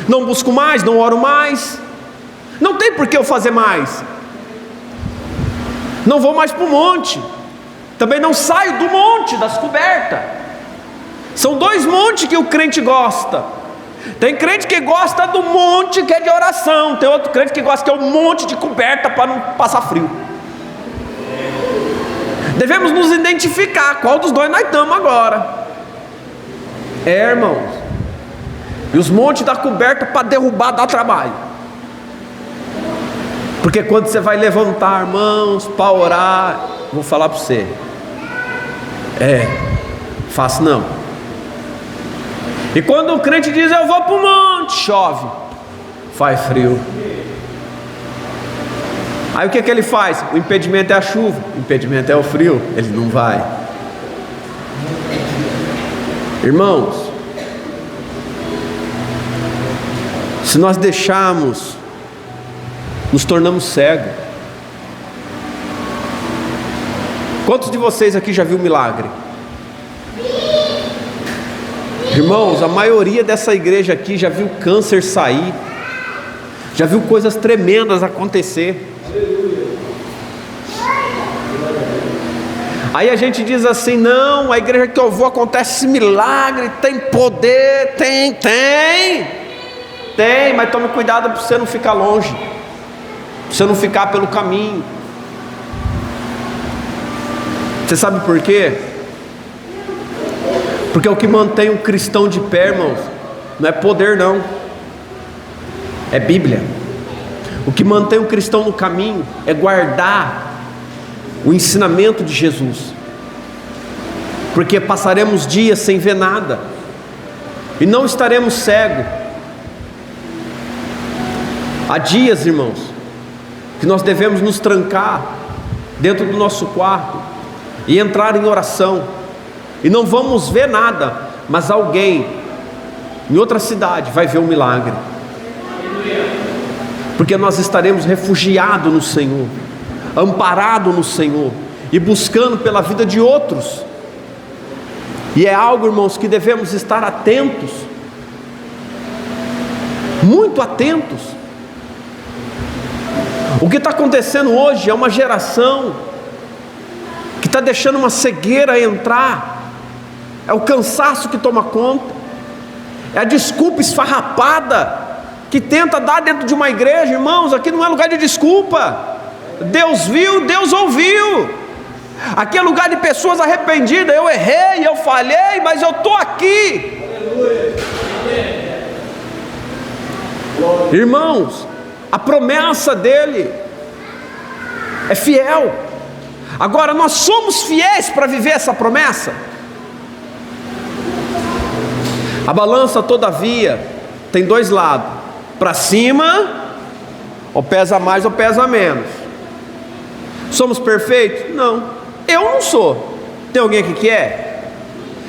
Não busco mais, não oro mais, não tem por que eu fazer mais, não vou mais para o monte, também não saio do monte das cobertas. São dois montes que o crente gosta. Tem crente que gosta do monte que é de oração, tem outro crente que gosta que é um monte de coberta para não passar frio. Devemos nos identificar qual dos dois nós estamos agora. Irmãos, e os montes da coberta para derrubar dá trabalho. Porque quando você vai levantar, irmãos, para orar, vou falar para você, fácil não. E quando o crente diz eu vou para o monte, chove, faz frio. Aí o que ele faz? O impedimento é a chuva, o impedimento é o frio, ele não vai. Irmãos, se nós deixarmos, nos tornamos cegos. Quantos de vocês aqui já viu milagre? Irmãos, a maioria dessa igreja aqui já viu câncer sair, já viu coisas tremendas acontecer. Aí a gente diz assim, não, a igreja que eu vou acontece milagre, tem poder, tem, mas tome cuidado para você não ficar longe, para você não ficar pelo caminho. Você sabe por quê? Porque o que mantém um cristão de pé, irmãos, não é poder não, é Bíblia. O que mantém um cristão no caminho é guardar o ensinamento de Jesus, porque passaremos dias sem ver nada, e não estaremos cegos. Há dias, irmãos, que nós devemos nos trancar dentro do nosso quarto e entrar em oração, e não vamos ver nada, mas alguém em outra cidade vai ver um milagre, porque nós estaremos refugiados no Senhor, amparados no Senhor e buscando pela vida de outros. E é algo, irmãos, que devemos estar atentos, muito atentos. O que está acontecendo hoje é uma geração que está deixando uma cegueira entrar, é o cansaço que toma conta, é a desculpa esfarrapada que tenta dar dentro de uma igreja. Irmãos, aqui não é lugar de desculpa. Deus viu, Deus ouviu. Aqui é lugar de pessoas arrependidas. Eu errei, eu falhei, mas eu estou aqui. Irmãos, a promessa dele é fiel. Agora nós somos fiéis para viver essa promessa. A balança, todavia, tem dois lados: para cima, ou pesa mais ou pesa menos. Somos perfeitos? Não, eu não sou. Tem alguém aqui que é?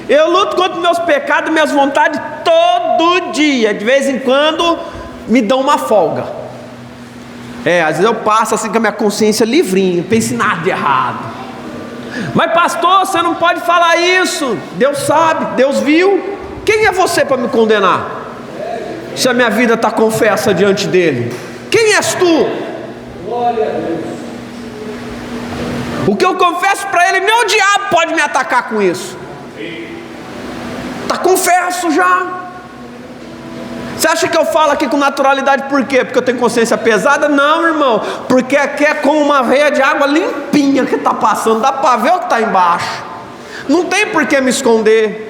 Eu luto contra meus pecados, minhas vontades todo dia. De vez em quando me dão uma folga. Às vezes eu passo assim com a minha consciência livrinha, não penso em nada de errado. Mas pastor, você não pode falar isso. Deus sabe, Deus viu. Quem é você para me condenar? Se a minha vida está confessa diante dele, quem és tu? Glória a Deus. O que eu confesso para ele, nem o diabo pode me atacar com isso. Está confesso já. Você acha que eu falo aqui com naturalidade por quê? Porque eu tenho consciência pesada? Não, irmão, porque aqui é com uma veia de água limpinha que está passando, dá para ver o que está embaixo. Não tem por que me esconder.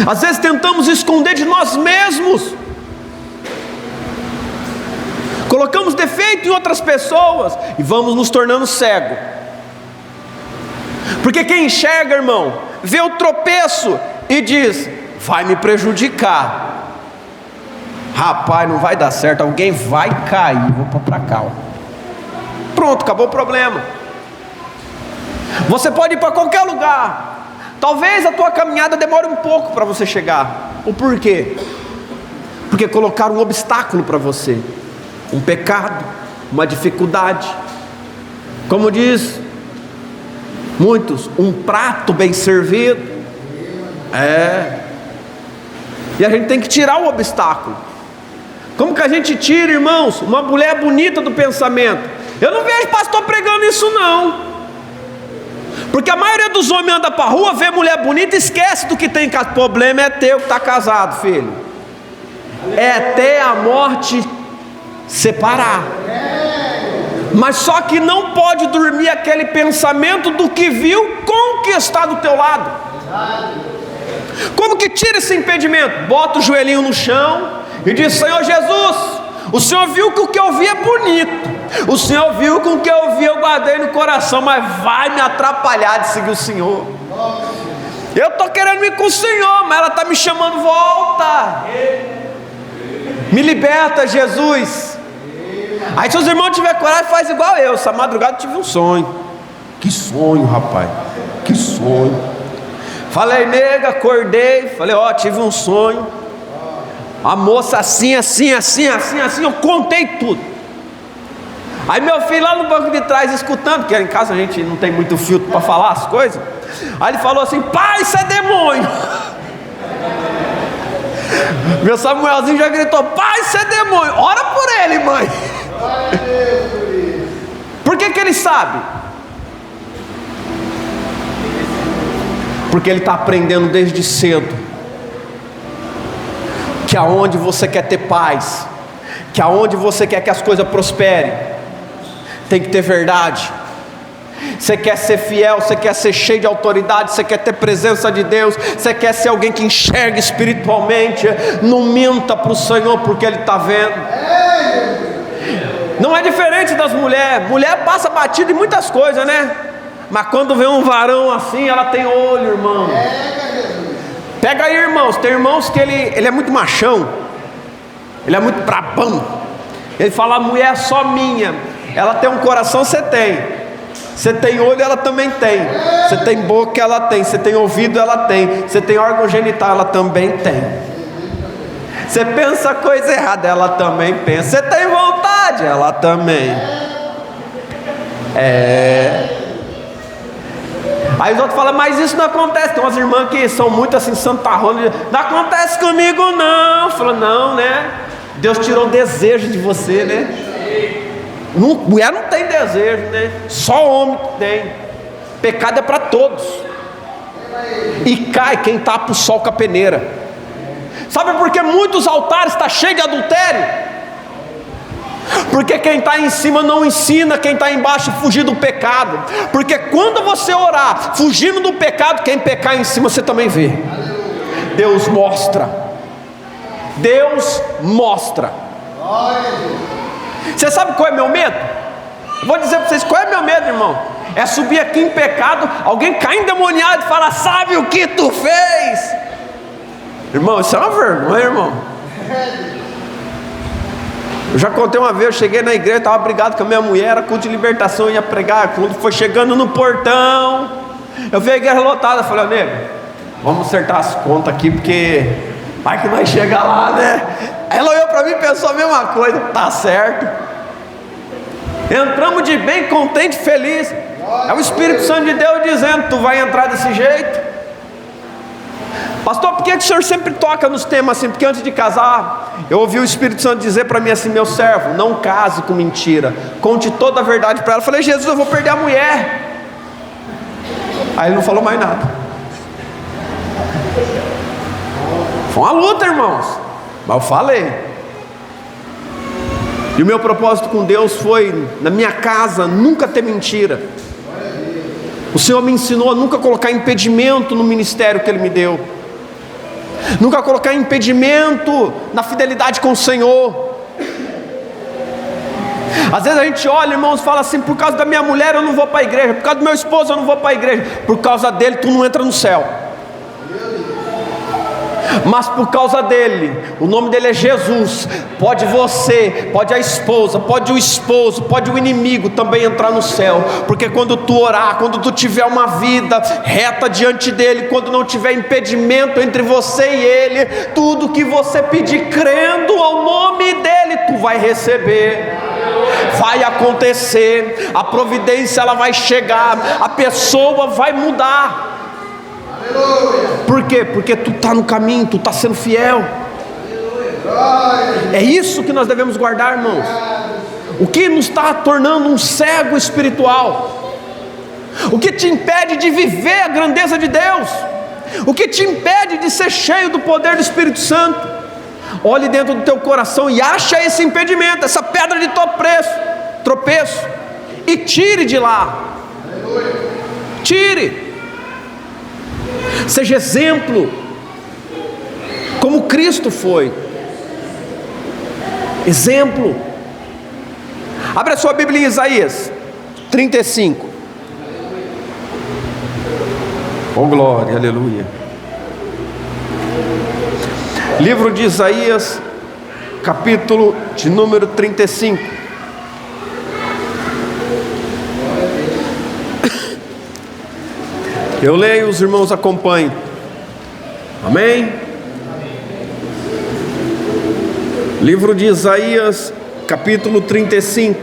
Às vezes tentamos esconder de nós mesmos, colocamos defeito em outras pessoas e vamos nos tornando cegos. Porque quem enxerga, irmão, vê o tropeço e diz: vai me prejudicar. Rapaz, não vai dar certo, alguém vai cair, vou para cá. Pronto, acabou o problema. Você pode ir para qualquer lugar. Talvez a tua caminhada demore um pouco para você chegar. O porquê? Porque colocaram um obstáculo para você, um pecado, uma dificuldade. Como diz muitos, um prato bem servido. E a gente tem que tirar o obstáculo. Como que a gente tira, irmãos, uma mulher bonita do pensamento? Eu não vejo pastor pregando isso não. Porque a maioria dos homens anda para a rua, vê mulher bonita e esquece do que tem. O problema é teu que está casado, filho. É até a morte separar. Mas só que não pode dormir aquele pensamento do que viu com o que está do teu lado. Como que tira esse impedimento? Bota o joelhinho no chão e diz: Senhor Jesus, o Senhor viu que o que eu vi é bonito, o Senhor viu que o que eu vi eu guardei no coração, mas vai me atrapalhar de seguir o Senhor. Eu estou querendo ir com o Senhor, mas ela está me chamando, volta, me liberta, Jesus. Aí se os irmãos tiverem coragem, faz igual eu. Essa madrugada eu tive um sonho. Que sonho, rapaz, que sonho. Falei, nega, acordei, falei, tive um sonho. A moça assim, eu contei tudo. Aí meu filho lá no banco de trás escutando, porque em casa a gente não tem muito filtro para falar as coisas. Aí ele falou assim: pai, isso é demônio. Meu Samuelzinho já gritou: pai, isso é demônio. Ora por ele, mãe. Por que ele sabe? Porque ele está aprendendo desde cedo que aonde você quer ter paz, que aonde você quer que as coisas prosperem, tem que ter verdade. Você quer ser fiel, você quer ser cheio de autoridade, você quer ter presença de Deus, você quer ser alguém que enxerga espiritualmente. Não minta para o Senhor, porque Ele está vendo. Não é diferente das mulheres. Mulher passa batida em muitas coisas, né? Mas quando vê um varão assim, ela tem olho, irmão. Pega aí, irmãos. Tem irmãos que ele é muito machão, ele é muito brabão. Ele fala: a mulher é só minha. Ela tem um coração, você tem. Você tem olho, ela também tem. Você tem boca, ela tem. Você tem ouvido, ela tem. Você tem órgão genital, ela também tem. Você pensa coisa errada, ela também pensa. Você tem vontade, ela também. Aí os outros falam: mas isso não acontece. Tem umas irmãs que são muito assim, santarrona. Não acontece comigo não. Fala: não, né? Deus tirou o desejo de você, né? Mulher não tem desejo, né? Só homem tem. Pecado é para todos. E cai quem tapa o sol com a peneira. Sabe por que muitos altares estão cheios de adultério? Porque quem está em cima não ensina quem está embaixo a fugir do pecado. Porque quando você orar fugindo do pecado, quem pecar em cima você também vê. Deus mostra. Deus mostra. Você sabe qual é meu medo? Eu vou dizer para vocês qual é meu medo, irmão. É subir aqui em pecado, alguém cair endemoniado e falar: sabe o que tu fez? Irmão, isso é uma vergonha, irmão. Eu já contei uma vez, eu cheguei na igreja, estava brigado com a minha mulher, era culto de libertação, eu ia pregar. Quando foi chegando no portão, eu vi a igreja lotada, eu falei: ó, nego, vamos acertar as contas aqui, porque vai que nós chegar lá, né? Ela olhou para mim e pensou a mesma coisa. Tá certo. Entramos de bem, contente, feliz. É o Espírito Santo de Deus dizendo: tu vai entrar desse jeito. Pastor, por que o senhor sempre toca nos temas assim? Porque antes de casar, eu ouvi o Espírito Santo dizer para mim assim: meu servo, não case com mentira, conte toda a verdade para ela. Eu falei: Jesus, eu vou perder a mulher. Aí ele não falou mais nada. Foi uma luta, irmãos, mas eu falei. E o meu propósito com Deus foi, na minha casa, nunca ter mentira. O Senhor me ensinou a nunca colocar impedimento no ministério que Ele me deu, nunca colocar impedimento na fidelidade com o Senhor. Às vezes a gente olha, irmãos, fala assim: por causa da minha mulher eu não vou para a igreja, por causa do meu esposo eu não vou para a igreja, por causa dele tu não entra no céu. Mas por causa dele, o nome dele é Jesus, pode você, pode a esposa, pode o esposo, pode o inimigo também entrar no céu. Porque quando tu orar, quando tu tiver uma vida reta diante dele, quando não tiver impedimento entre você e ele, tudo que você pedir crendo ao nome dele, tu vai receber, vai acontecer, a providência ela vai chegar, a pessoa vai mudar. Por quê? Porque tu está no caminho, tu está sendo fiel. É isso que nós devemos guardar, irmãos. O que nos está tornando um cego espiritual? O que te impede de viver a grandeza de Deus? O que te impede de ser cheio do poder do Espírito Santo? Olhe dentro do teu coração e acha esse impedimento, essa pedra de tropeço, e tire de lá. Tire. Seja exemplo, como Cristo foi. Exemplo. Abra a sua Bíblia em Isaías 35. Oh glória, aleluia. Livro de Isaías, capítulo de número 35. Eu leio, os irmãos acompanhem. Amém? Livro de Isaías, capítulo 35.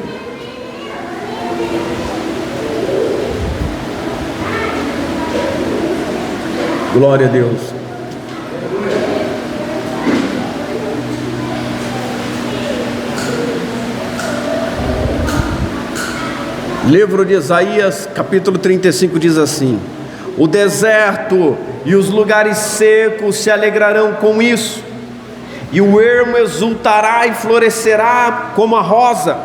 Glória a Deus. Livro de Isaías, capítulo 35 diz assim: o deserto e os lugares secos se alegrarão com isso, e o ermo exultará e florescerá como a rosa,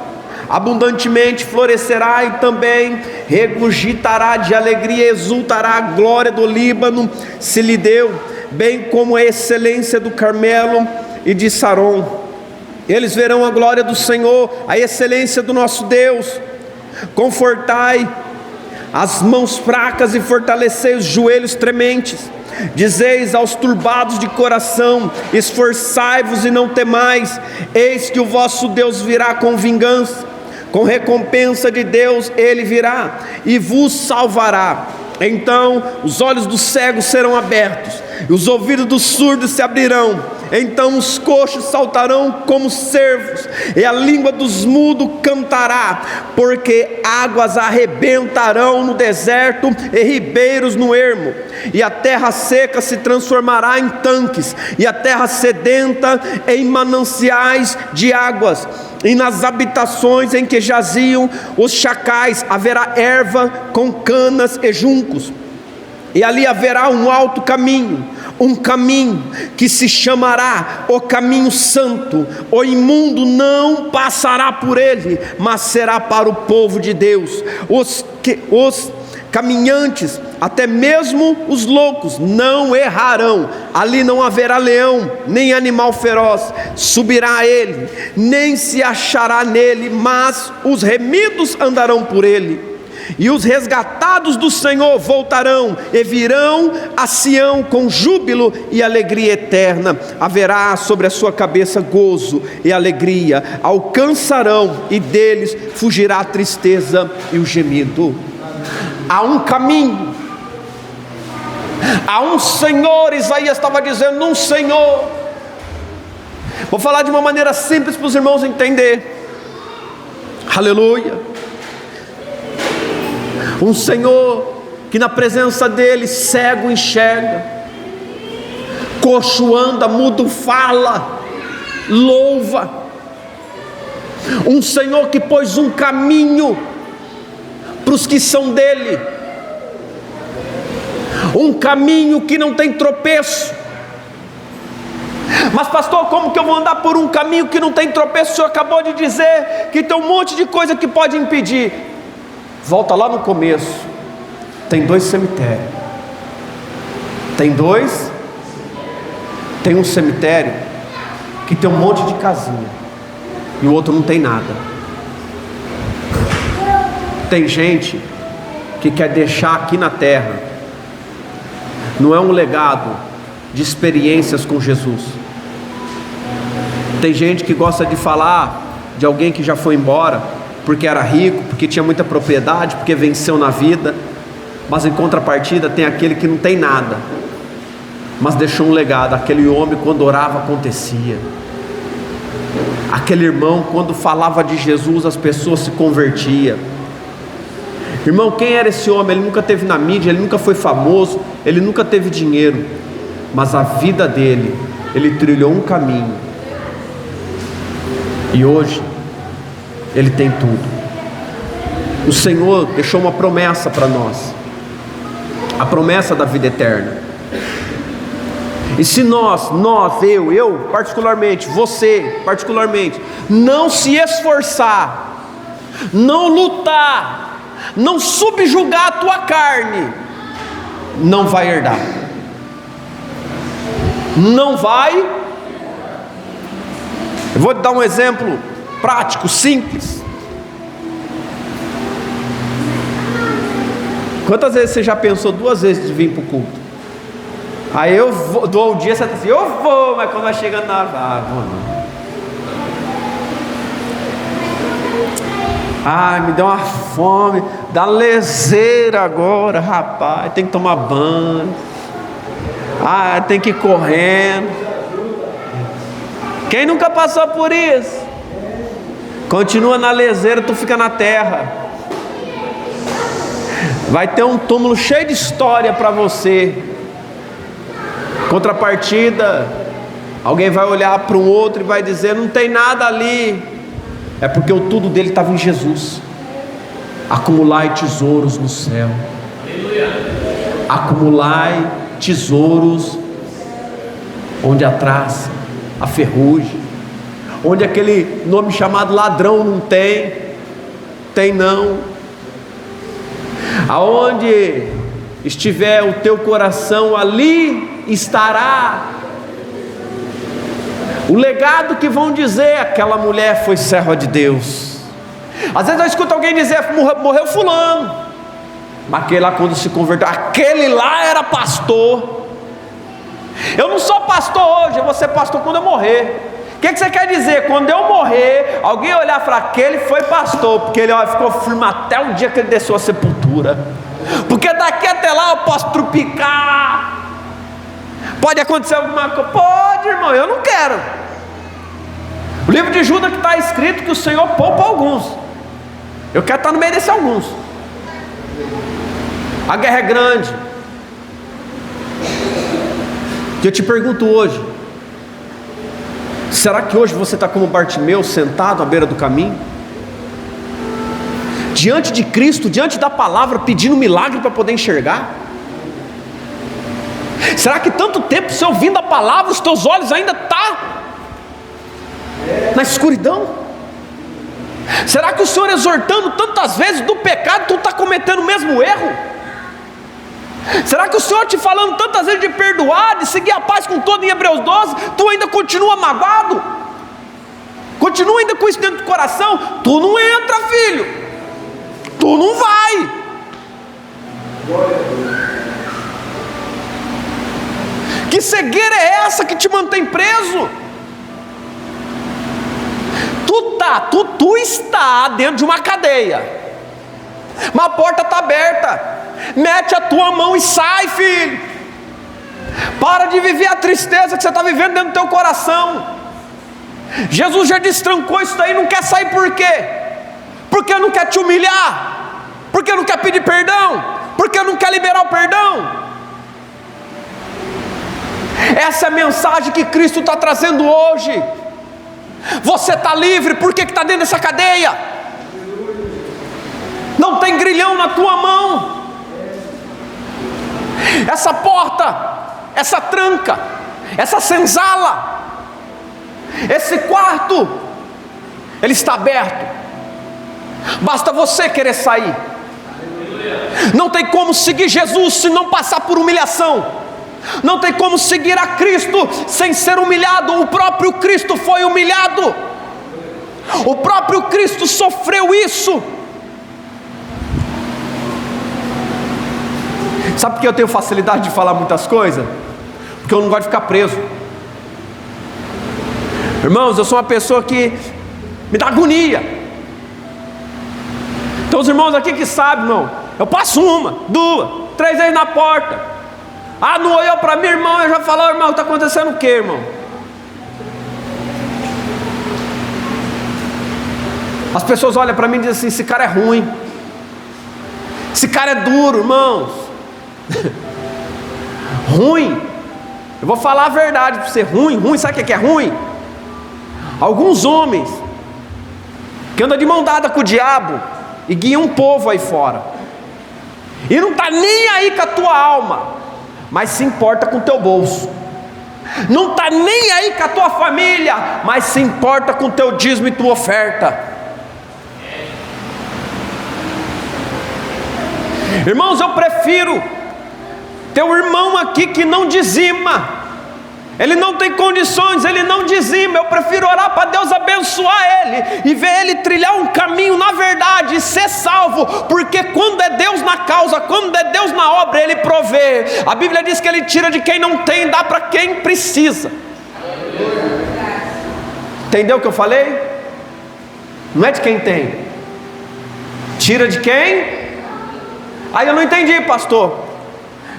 abundantemente florescerá e também regurgitará de alegria e exultará. A glória do Líbano se lhe deu, bem como a excelência do Carmelo e de Saron. Eles verão a glória do Senhor, a excelência do nosso Deus. Confortai as mãos fracas e fortalecei os joelhos trementes. Dizeis aos turbados de coração: esforçai-vos e não temais, eis que o vosso Deus virá com vingança, com recompensa de Deus ele virá e vos salvará. Então os olhos dos cegos serão abertos e os ouvidos dos surdos se abrirão. Então os coxos saltarão como cervos, e a língua dos mudos cantará, porque águas arrebentarão no deserto e ribeiros no ermo, e a terra seca se transformará em tanques, e a terra sedenta em mananciais de águas, e nas habitações em que jaziam os chacais haverá erva com canas e juncos, e ali haverá um alto caminho, um caminho que se chamará o caminho santo. O imundo não passará por ele, mas será para o povo de Deus. Os caminhantes, até mesmo os loucos, não errarão. Ali não haverá leão, nem animal feroz subirá a ele, nem se achará nele, mas os remidos andarão por ele. E os resgatados do Senhor voltarão e virão a Sião com júbilo e alegria eterna. Haverá sobre a sua cabeça gozo e alegria. Alcançarão e deles fugirá a tristeza e o gemido. Há um caminho, há um Senhor. Isaías estava dizendo, um Senhor. Vou falar de uma maneira simples para os irmãos entenderem. Aleluia. Um Senhor que na presença dele cego enxerga, coxo anda, mudo fala, louva. Um Senhor que pôs um caminho para os que são dele, um caminho que não tem tropeço. Mas pastor, como que eu vou andar por um caminho que não tem tropeço? O senhor acabou de dizer que tem um monte de coisa que pode impedir. Volta lá no começo, tem 2 cemitérios. Tem um cemitério que tem um monte de casinha e o outro não tem nada. Tem gente que quer deixar aqui na terra, não é um legado de experiências com Jesus. Tem gente que gosta de falar de alguém que já foi embora, porque era rico, porque tinha muita propriedade, porque venceu na vida. Mas em contrapartida tem aquele que não tem nada, mas deixou um legado. Aquele homem quando orava acontecia. Aquele irmão quando falava de Jesus as pessoas se convertiam. Irmão, quem era esse homem? Ele nunca teve na mídia, ele nunca foi famoso, ele nunca teve dinheiro, mas a vida dele, ele trilhou um caminho, e hoje ele tem tudo. O Senhor deixou uma promessa para nós, a promessa da vida eterna. E se eu particularmente, você particularmente, não se esforçar, não lutar, não subjugar a tua carne, não vai herdar. Não vai. Eu vou te dar um exemplo prático, simples. Quantas vezes você já pensou 2 vezes de vir para o culto? Aí eu vou, dou um dia, você está assim, eu vou, mas quando vai chegando na hora, vou não. Ai, me deu uma fome, dá leseira agora, rapaz, tem que tomar banho. Ah, tem que ir correndo. Quem nunca passou por isso? Continua na leseira, tu fica na terra. Vai ter um túmulo cheio de história para você. Contrapartida, alguém vai olhar para um outro e vai dizer, não tem nada ali. É porque o tudo dele estava em Jesus. Acumulai tesouros no céu. Acumulai tesouros onde a traça, a ferrugem, onde aquele nome chamado ladrão não tem não. Aonde estiver o teu coração, ali estará o legado que vão dizer, aquela mulher foi serva de Deus. Às vezes eu escuto alguém dizer, morreu fulano, mas aquele lá quando se converteu, aquele lá era pastor. Eu não sou pastor hoje, eu vou ser pastor quando eu morrer. O que você quer dizer? Quando eu morrer, alguém olhar e falar, aquele foi pastor, porque ele ficou firme até o dia que ele desceu a sepultura. Porque daqui até lá eu posso trupicar, pode acontecer alguma coisa, pode, irmão, eu não quero. O livro de Judas que está escrito que o Senhor poupa alguns, eu quero estar no meio desses alguns. A guerra é grande. E eu te pergunto hoje, será que hoje você está como Bartimeu, sentado à beira do caminho, diante de Cristo, diante da palavra, pedindo um milagre para poder enxergar? Será que tanto tempo você ouvindo a palavra, os teus olhos ainda estão na escuridão? Será que o Senhor exortando tantas vezes do pecado, tu está cometendo o mesmo erro? Será que o Senhor te falando tantas vezes de perdoar, de seguir a paz com todo em Hebreus 12, tu ainda continua magoado? Continua ainda com isso dentro do coração? Tu não entra, filho, tu não vai. Que cegueira é essa que te mantém preso? Tu está dentro de uma cadeia, mas a porta está aberta. Mete a tua mão e sai, filho. Para de viver a tristeza que você está vivendo dentro do teu coração. Jesus já destrancou isso daí, não quer sair por quê? Porque não quer te humilhar, porque não quer pedir perdão, porque não quer liberar o perdão. Essa é a mensagem que Cristo está trazendo hoje. Você está livre, por que está dentro dessa cadeia? Não tem grilhão na tua mão. Essa porta, essa tranca, essa senzala, esse quarto, ele está aberto. Basta você querer sair. Não tem como seguir Jesus se não passar por humilhação. Não tem como seguir a Cristo sem ser humilhado. O próprio Cristo foi humilhado. O próprio Cristo sofreu isso. Sabe por que eu tenho facilidade de falar muitas coisas? Porque eu não gosto de ficar preso. Irmãos, eu sou uma pessoa que me dá agonia. Então os irmãos aqui que sabem, irmão, eu passo 1, 2, 3 vezes na porta. Não olhou para mim, irmão, eu já falo, irmão, está acontecendo o que, irmão? As pessoas olham para mim e dizem assim: esse cara é ruim, esse cara é duro, irmãos. Ruim, eu vou falar a verdade para você. Ruim, sabe o que é ruim? Alguns homens que andam de mão dada com o diabo e guiam um povo aí fora, e não está nem aí com a tua alma, mas se importa com o teu bolso. Não está nem aí com a tua família, mas se importa com o teu dízimo e tua oferta. Irmãos, eu prefiro ter um irmão aqui que não dizima. Ele não tem condições, ele não dizima. Eu prefiro orar para Deus abençoar ele e ver ele trilhar um caminho na verdade e ser salvo, porque quando é Deus na causa, quando é Deus na obra, ele provê. A Bíblia diz que ele tira de quem não tem e dá para quem precisa. Entendeu o que eu falei? Não é de quem tem, tira de quem? Aí eu não entendi, pastor.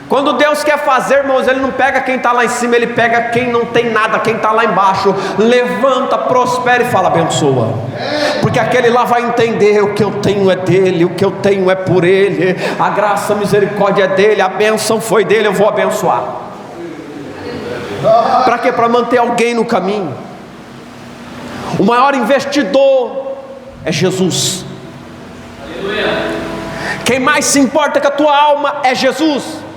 Quando Deus quer fazer, irmãos, Ele não pega quem está lá em cima, Ele pega quem não tem nada, quem está lá embaixo. Levanta, prospera e fala: abençoa. Porque aquele lá vai entender: o que eu tenho é dele, o que eu tenho é por ele, a graça, a misericórdia é dele, a bênção foi dele, eu vou abençoar. Para quê? Para manter alguém no caminho. O maior investidor é Jesus. Quem mais se importa com a tua alma é Jesus.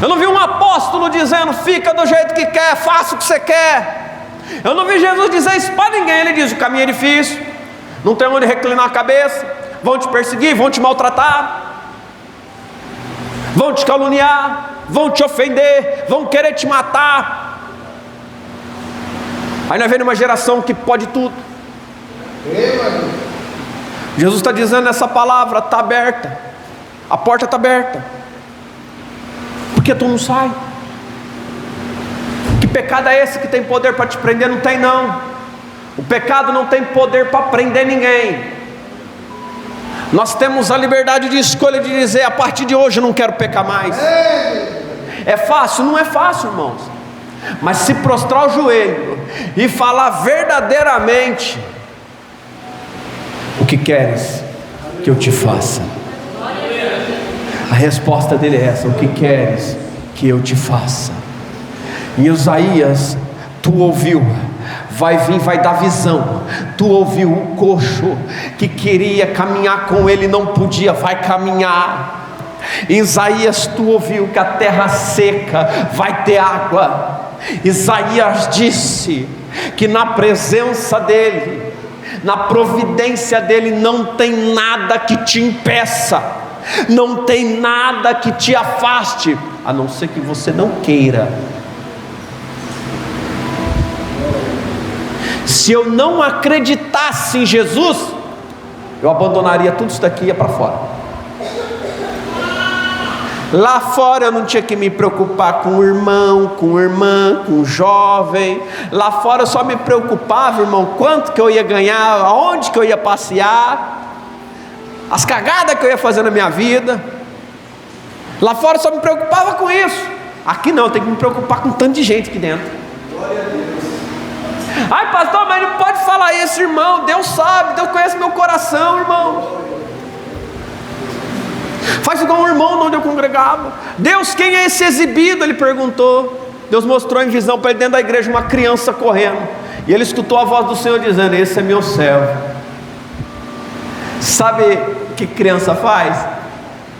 Eu não vi um apóstolo dizendo: fica do jeito que quer, faça o que você quer. Eu não vi Jesus dizer isso para ninguém. Ele diz: o caminho é difícil, não tem onde reclinar a cabeça, vão te perseguir, vão te maltratar, vão te caluniar, vão te ofender, vão querer te matar. Aí nós vemos uma geração que pode tudo. Jesus está dizendo: essa palavra está aberta, a porta está aberta. Por que tu não sai? Que pecado é esse que tem poder para te prender? Não tem não. O pecado não tem poder para prender ninguém. Nós temos a liberdade de escolha de dizer: a partir de hoje eu não quero pecar mais. É fácil? Não é fácil, irmãos. Mas se prostrar o joelho e falar verdadeiramente: o que queres que eu te faça? A resposta dele é essa: o que queres que eu te faça? Em Isaías, tu ouviu, vai vir, vai dar visão. Tu ouviu o coxo que queria caminhar com ele, não podia, vai caminhar. Em Isaías, tu ouviu que a terra seca vai ter água. Isaías disse que na presença dele, na providência dele, não tem nada que te impeça, não tem nada que te afaste, a não ser que você não queira. Se eu não acreditasse em Jesus, eu abandonaria tudo isso daqui e ia para fora. Lá fora eu não tinha que me preocupar com o irmão, com a irmã, com o jovem. Lá fora eu só me preocupava, irmão, quanto que eu ia ganhar, aonde que eu ia passear, as cagadas que eu ia fazer na minha vida. Lá fora eu só me preocupava com isso. Aqui não, eu tenho que me preocupar com tanto de gente aqui dentro. Glória a Deus. Ai, pastor, mas não pode falar isso, irmão. Deus sabe, Deus conhece meu coração, irmão. Faz igual um irmão onde eu congregava. Deus, quem é esse exibido? Ele perguntou. Deus mostrou em visão para ele dentro da igreja uma criança correndo. E ele escutou a voz do Senhor dizendo: esse é meu servo. Sabe o que criança faz?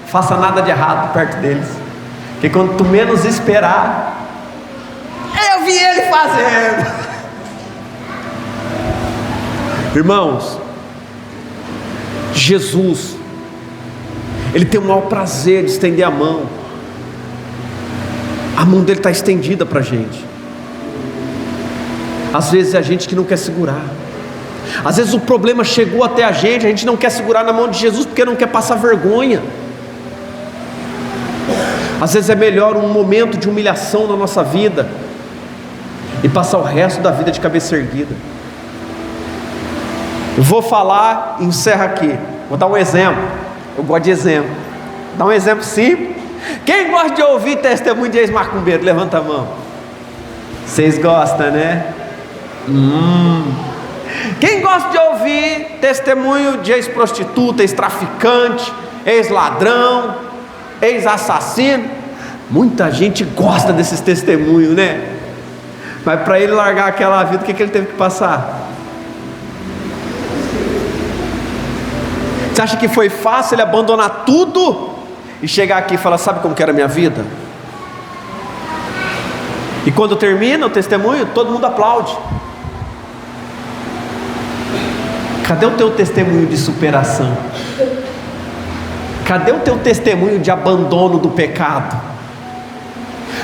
Faça nada de errado perto deles, porque quando tu menos esperar, eu vi ele fazendo. Irmãos, Jesus, Ele tem o maior prazer de estender a mão. A mão dele está estendida para a gente. Às vezes é a gente que não quer segurar. Às vezes o problema chegou até a gente não quer segurar na mão de Jesus porque não quer passar vergonha. Às vezes é melhor um momento de humilhação na nossa vida e passar o resto da vida de cabeça erguida. Eu vou falar e encerro aqui. Vou dar um exemplo. Eu gosto de exemplo. Vou dar um exemplo simples. Quem gosta de ouvir testemunho de ex-macumbeiro? Levanta a mão. Vocês gostam, né? Quem gosta de ouvir testemunho de ex-prostituta, ex-traficante, ex-ladrão, ex-assassino? Muita gente gosta desses testemunhos, né? Mas para ele largar aquela vida, o que ele teve que passar? Você acha que foi fácil ele abandonar tudo e chegar aqui e falar: sabe como que era a minha vida? E quando termina o testemunho, todo mundo aplaude. Cadê o teu testemunho de superação? Cadê o teu testemunho de abandono do pecado?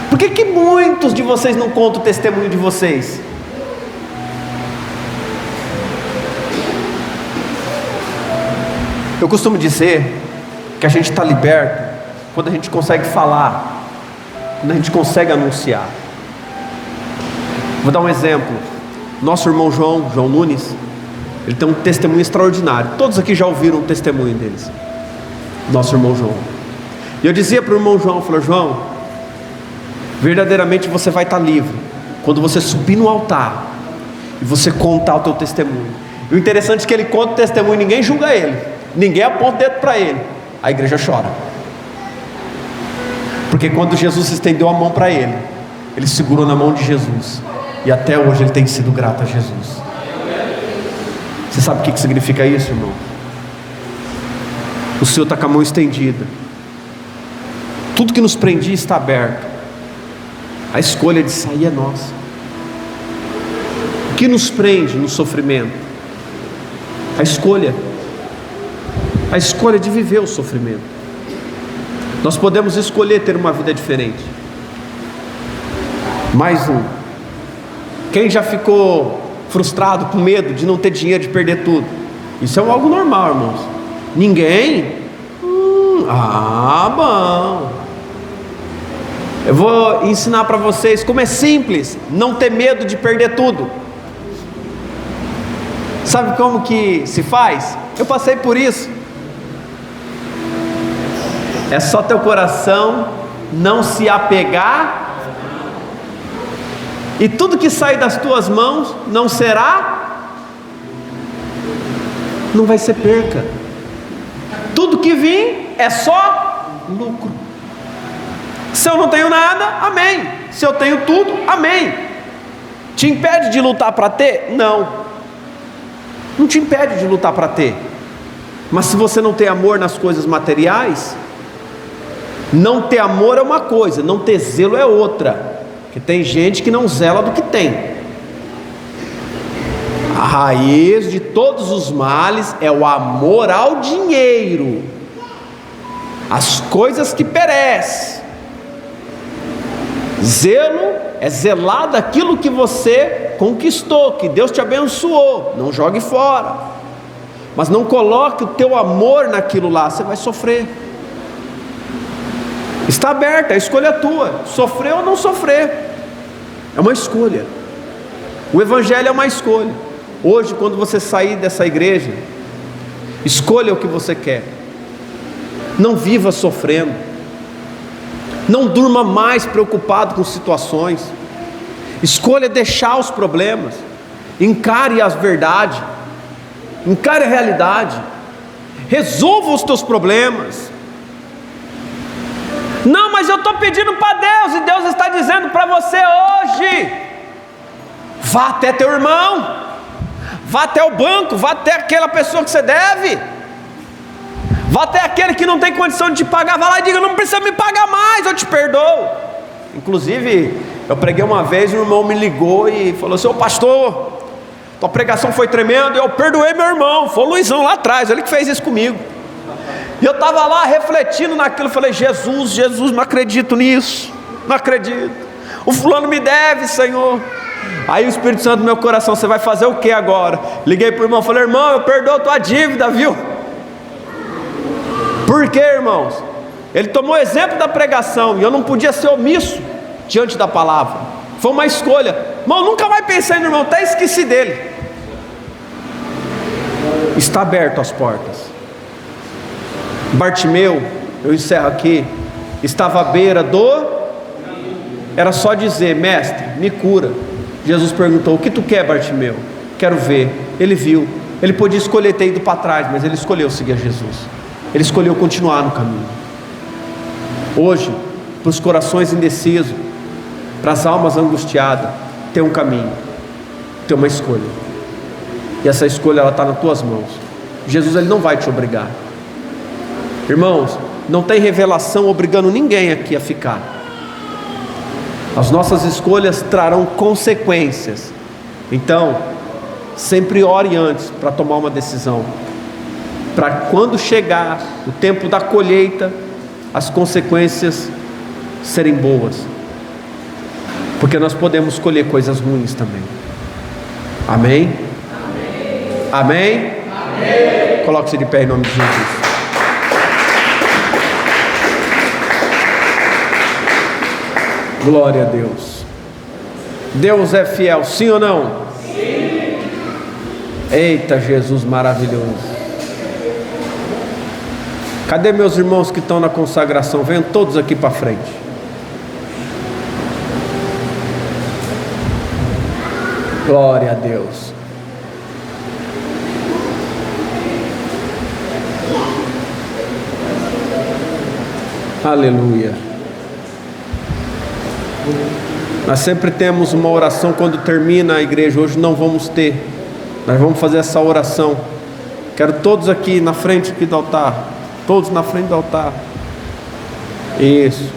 Por que muitos de vocês não contam o testemunho de vocês? Eu costumo dizer que a gente está liberto quando a gente consegue falar, quando a gente consegue anunciar. Vou dar um exemplo. Nosso irmão João Nunes, ele tem um testemunho extraordinário. Todos aqui já ouviram o testemunho deles. Nosso irmão João. E eu dizia para o irmão João, eu falei: João, verdadeiramente você vai estar livre quando você subir no altar e você contar o teu testemunho. E o interessante é que ele conta o testemunho, ninguém julga ele, ninguém aponta o dedo para ele, a igreja chora. Porque quando Jesus estendeu a mão para ele, ele segurou na mão de Jesus, e até hoje ele tem sido grato a Jesus. Você sabe o que significa isso, irmão? O Senhor está com a mão estendida. Tudo que nos prendia está aberto. A escolha de sair é nossa. O que nos prende no sofrimento? A escolha de viver o sofrimento. Nós podemos escolher ter uma vida diferente. Mais um. Quem já ficou frustrado, com medo de não ter dinheiro, de perder tudo? Isso é algo normal, irmãos. Ninguém? Bom. Eu vou ensinar para vocês como é simples não ter medo de perder tudo. Sabe como que se faz? Eu passei por isso. É só teu coração não se apegar, e tudo que sai das tuas mãos não vai ser perca. Tudo que vir é só lucro. Se eu não tenho nada, amém. Se eu tenho tudo, amém. Te impede de lutar para ter? Não te impede de lutar para ter. Mas se você não tem amor nas coisas materiais, não ter amor é uma coisa, não ter zelo é outra. Porque tem gente que não zela do que tem. A raiz de todos os males é o amor ao dinheiro, as coisas que perecem. Zelo é zelar daquilo que você conquistou, que Deus te abençoou. Não jogue fora, mas não coloque o teu amor naquilo lá, você vai sofrer. Está aberta, a escolha é tua, sofrer ou não sofrer, é uma escolha. O Evangelho é uma escolha. Hoje, quando você sair dessa igreja, escolha o que você quer. Não viva sofrendo, não durma mais preocupado com situações. Escolha deixar os problemas, encare as verdades, encare a realidade, resolva os teus problemas. Não, mas eu estou pedindo para Deus, e Deus está dizendo para você hoje: vá até teu irmão, vá até o banco, vá até aquela pessoa que você deve, vá até aquele que não tem condição de te pagar, vá lá e diga: não precisa me pagar mais, eu te perdoo. Inclusive, eu preguei uma vez, um irmão me ligou e falou assim: ô pastor, tua pregação foi tremenda, eu perdoei meu irmão. Foi o Luizão lá atrás, ele que fez isso comigo. E eu estava lá refletindo naquilo, falei: Jesus, não acredito nisso, não acredito, o fulano me deve, Senhor. Aí o Espírito Santo no meu coração: você vai fazer o que agora? Liguei para o irmão, falei: irmão, eu perdoo tua dívida, viu? Por quê, irmãos? Ele tomou exemplo da pregação, e eu não podia ser omisso diante da palavra. Foi uma escolha. Irmão, nunca mais pensei no irmão, até esqueci dele. Está aberto as portas. Bartimeu, eu encerro aqui, estava à beira era só dizer: mestre, me cura. Jesus perguntou: o que tu quer, Bartimeu? Quero ver. Ele viu. Ele podia escolher ter ido para trás, mas ele escolheu seguir a Jesus. Ele escolheu continuar no caminho. Hoje, para os corações indecisos, para as almas angustiadas, tem um caminho, tem uma escolha, e essa escolha ela está nas tuas mãos. Jesus, ele não vai te obrigar. Irmãos, não tem revelação obrigando ninguém aqui a ficar. As nossas escolhas trarão consequências. Então, sempre ore antes para tomar uma decisão, para quando chegar o tempo da colheita, as consequências serem boas, porque nós podemos colher coisas ruins também. Amém? Amém? Amém? Amém. Coloque-se de pé em nome de Jesus. Glória a Deus. Deus é fiel, sim ou não? Sim. Eita, Jesus maravilhoso. Cadê meus irmãos que estão na consagração? Venham todos aqui para frente. Glória a Deus. Aleluia. Nós sempre temos uma oração quando termina a igreja. Hoje não vamos ter. Nós vamos fazer essa oração. Quero todos aqui na frente aqui do altar. Todos na frente do altar. Isso.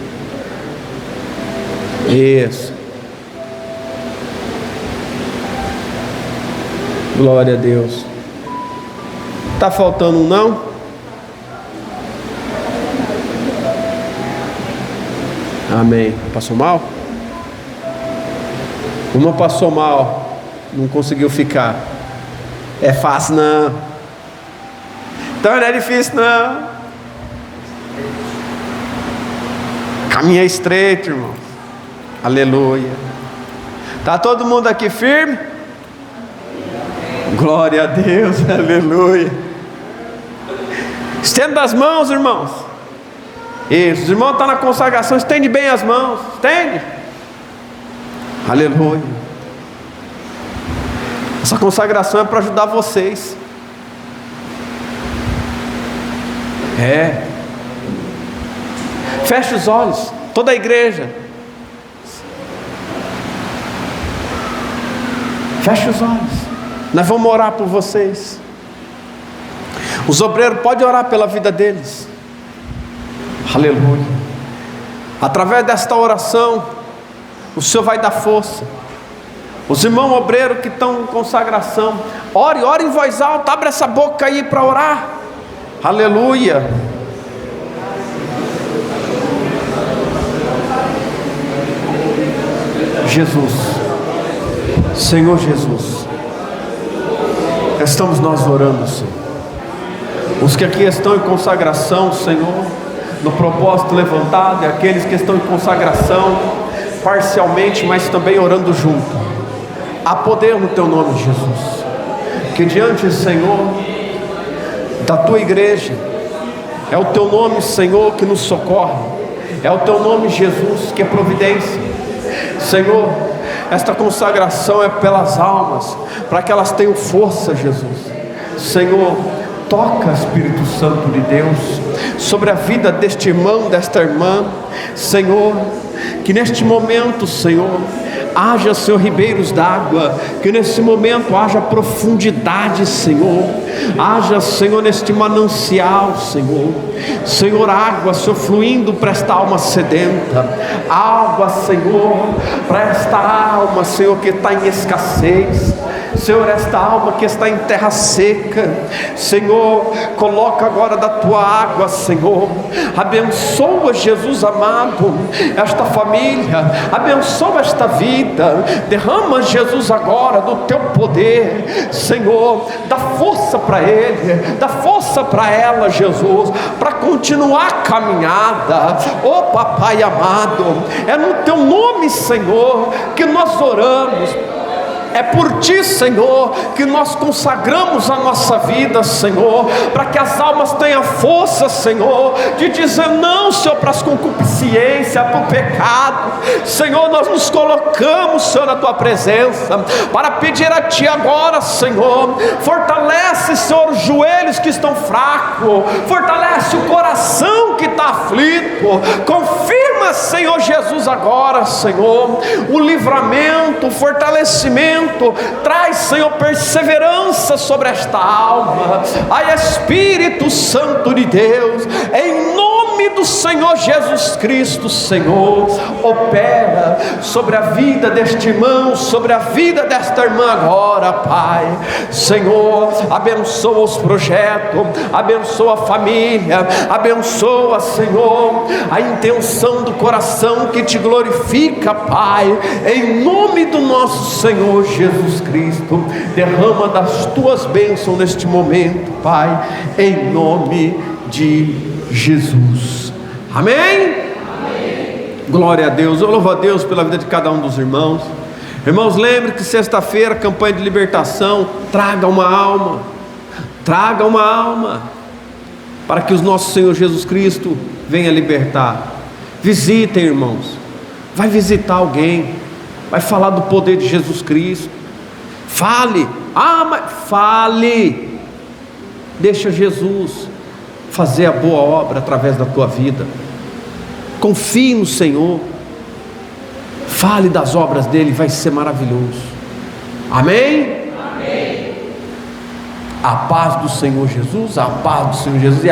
Isso. Glória a Deus. Está faltando um não? Amém. Passou mal? Uma passou mal, não conseguiu ficar. É fácil não. Então não é difícil não. Caminho é estreito, irmão. Aleluia. Está todo mundo aqui firme? Glória a Deus, aleluia. Estenda as mãos, irmãos. Isso, os irmãos estão na consagração, estende bem as mãos, estende. Aleluia. Essa consagração é para ajudar vocês. Feche os olhos, toda a igreja. Feche os olhos. Nós vamos orar por vocês. Os obreiros podem orar pela vida deles. Aleluia. Através desta oração, o Senhor vai dar força. Os irmãos obreiros que estão em consagração, ore em voz alta, abre essa boca aí para orar. Aleluia. Jesus, Senhor Jesus, estamos nós orando, Senhor. Os que aqui estão em consagração, Senhor, no propósito levantado, e aqueles que estão em consagração, parcialmente, mas também orando junto. Há poder no teu nome, Jesus. Que diante, Senhor, da tua igreja, é o teu nome, Senhor, que nos socorre, é o teu nome, Jesus, que é providência. Senhor, esta consagração é pelas almas, para que elas tenham força, Jesus. Senhor, toca, Espírito Santo de Deus, sobre a vida deste irmão, desta irmã. Senhor, que neste momento, Senhor, haja, Senhor, ribeiros d'água, que nesse momento haja profundidade, Senhor, haja, Senhor, neste manancial, Senhor, Senhor, água, Senhor, fluindo para esta alma sedenta, água, Senhor, para esta alma, Senhor, que está em escassez, Senhor, esta alma que está em terra seca, Senhor, coloca agora da tua água, Senhor, abençoa, Jesus amado, esta família, abençoa esta vida, derrama, Jesus, agora do teu poder, Senhor, dá força para ele, dá força para ela, Jesus, para continuar a caminhada. Oh Papai amado, é no teu nome, Senhor, que nós oramos. É por ti, Senhor, que nós consagramos a nossa vida, Senhor, para que as almas tenham força, Senhor, de dizer não, Senhor, para as concupiscências, para o pecado. Senhor, nós nos colocamos, Senhor, na tua presença, para pedir a ti agora, Senhor, fortalece, Senhor, os joelhos que estão fracos, fortalece o coração que está aflito, confirma, Senhor Jesus, agora, Senhor, o livramento, o fortalecimento. Traz, Senhor, perseverança sobre esta alma. Ai, Espírito Santo de Deus, em nome do Senhor Jesus Cristo, Senhor, opera sobre a vida deste irmão, sobre a vida desta irmã agora, Pai. Senhor, abençoa os projetos, abençoa a família, abençoa, Senhor, a intenção do coração que te glorifica, Pai, em nome do nosso Senhor Jesus Cristo. Derrama das tuas bênçãos neste momento, Pai, em nome de Jesus. Amém? Amém. Glória a Deus. Eu louvo a Deus pela vida de cada um dos irmãos. Irmãos, lembre que sexta-feira, campanha de libertação. Traga uma alma, para que o nosso Senhor Jesus Cristo venha libertar. Visitem, irmãos, vai visitar alguém, vai falar do poder de Jesus Cristo. Fale, mas fale. Deixa Jesus fazer a boa obra através da tua vida. Confie no Senhor. Fale das obras dele, vai ser maravilhoso. Amém? Amém. A paz do Senhor Jesus, a paz do Senhor Jesus.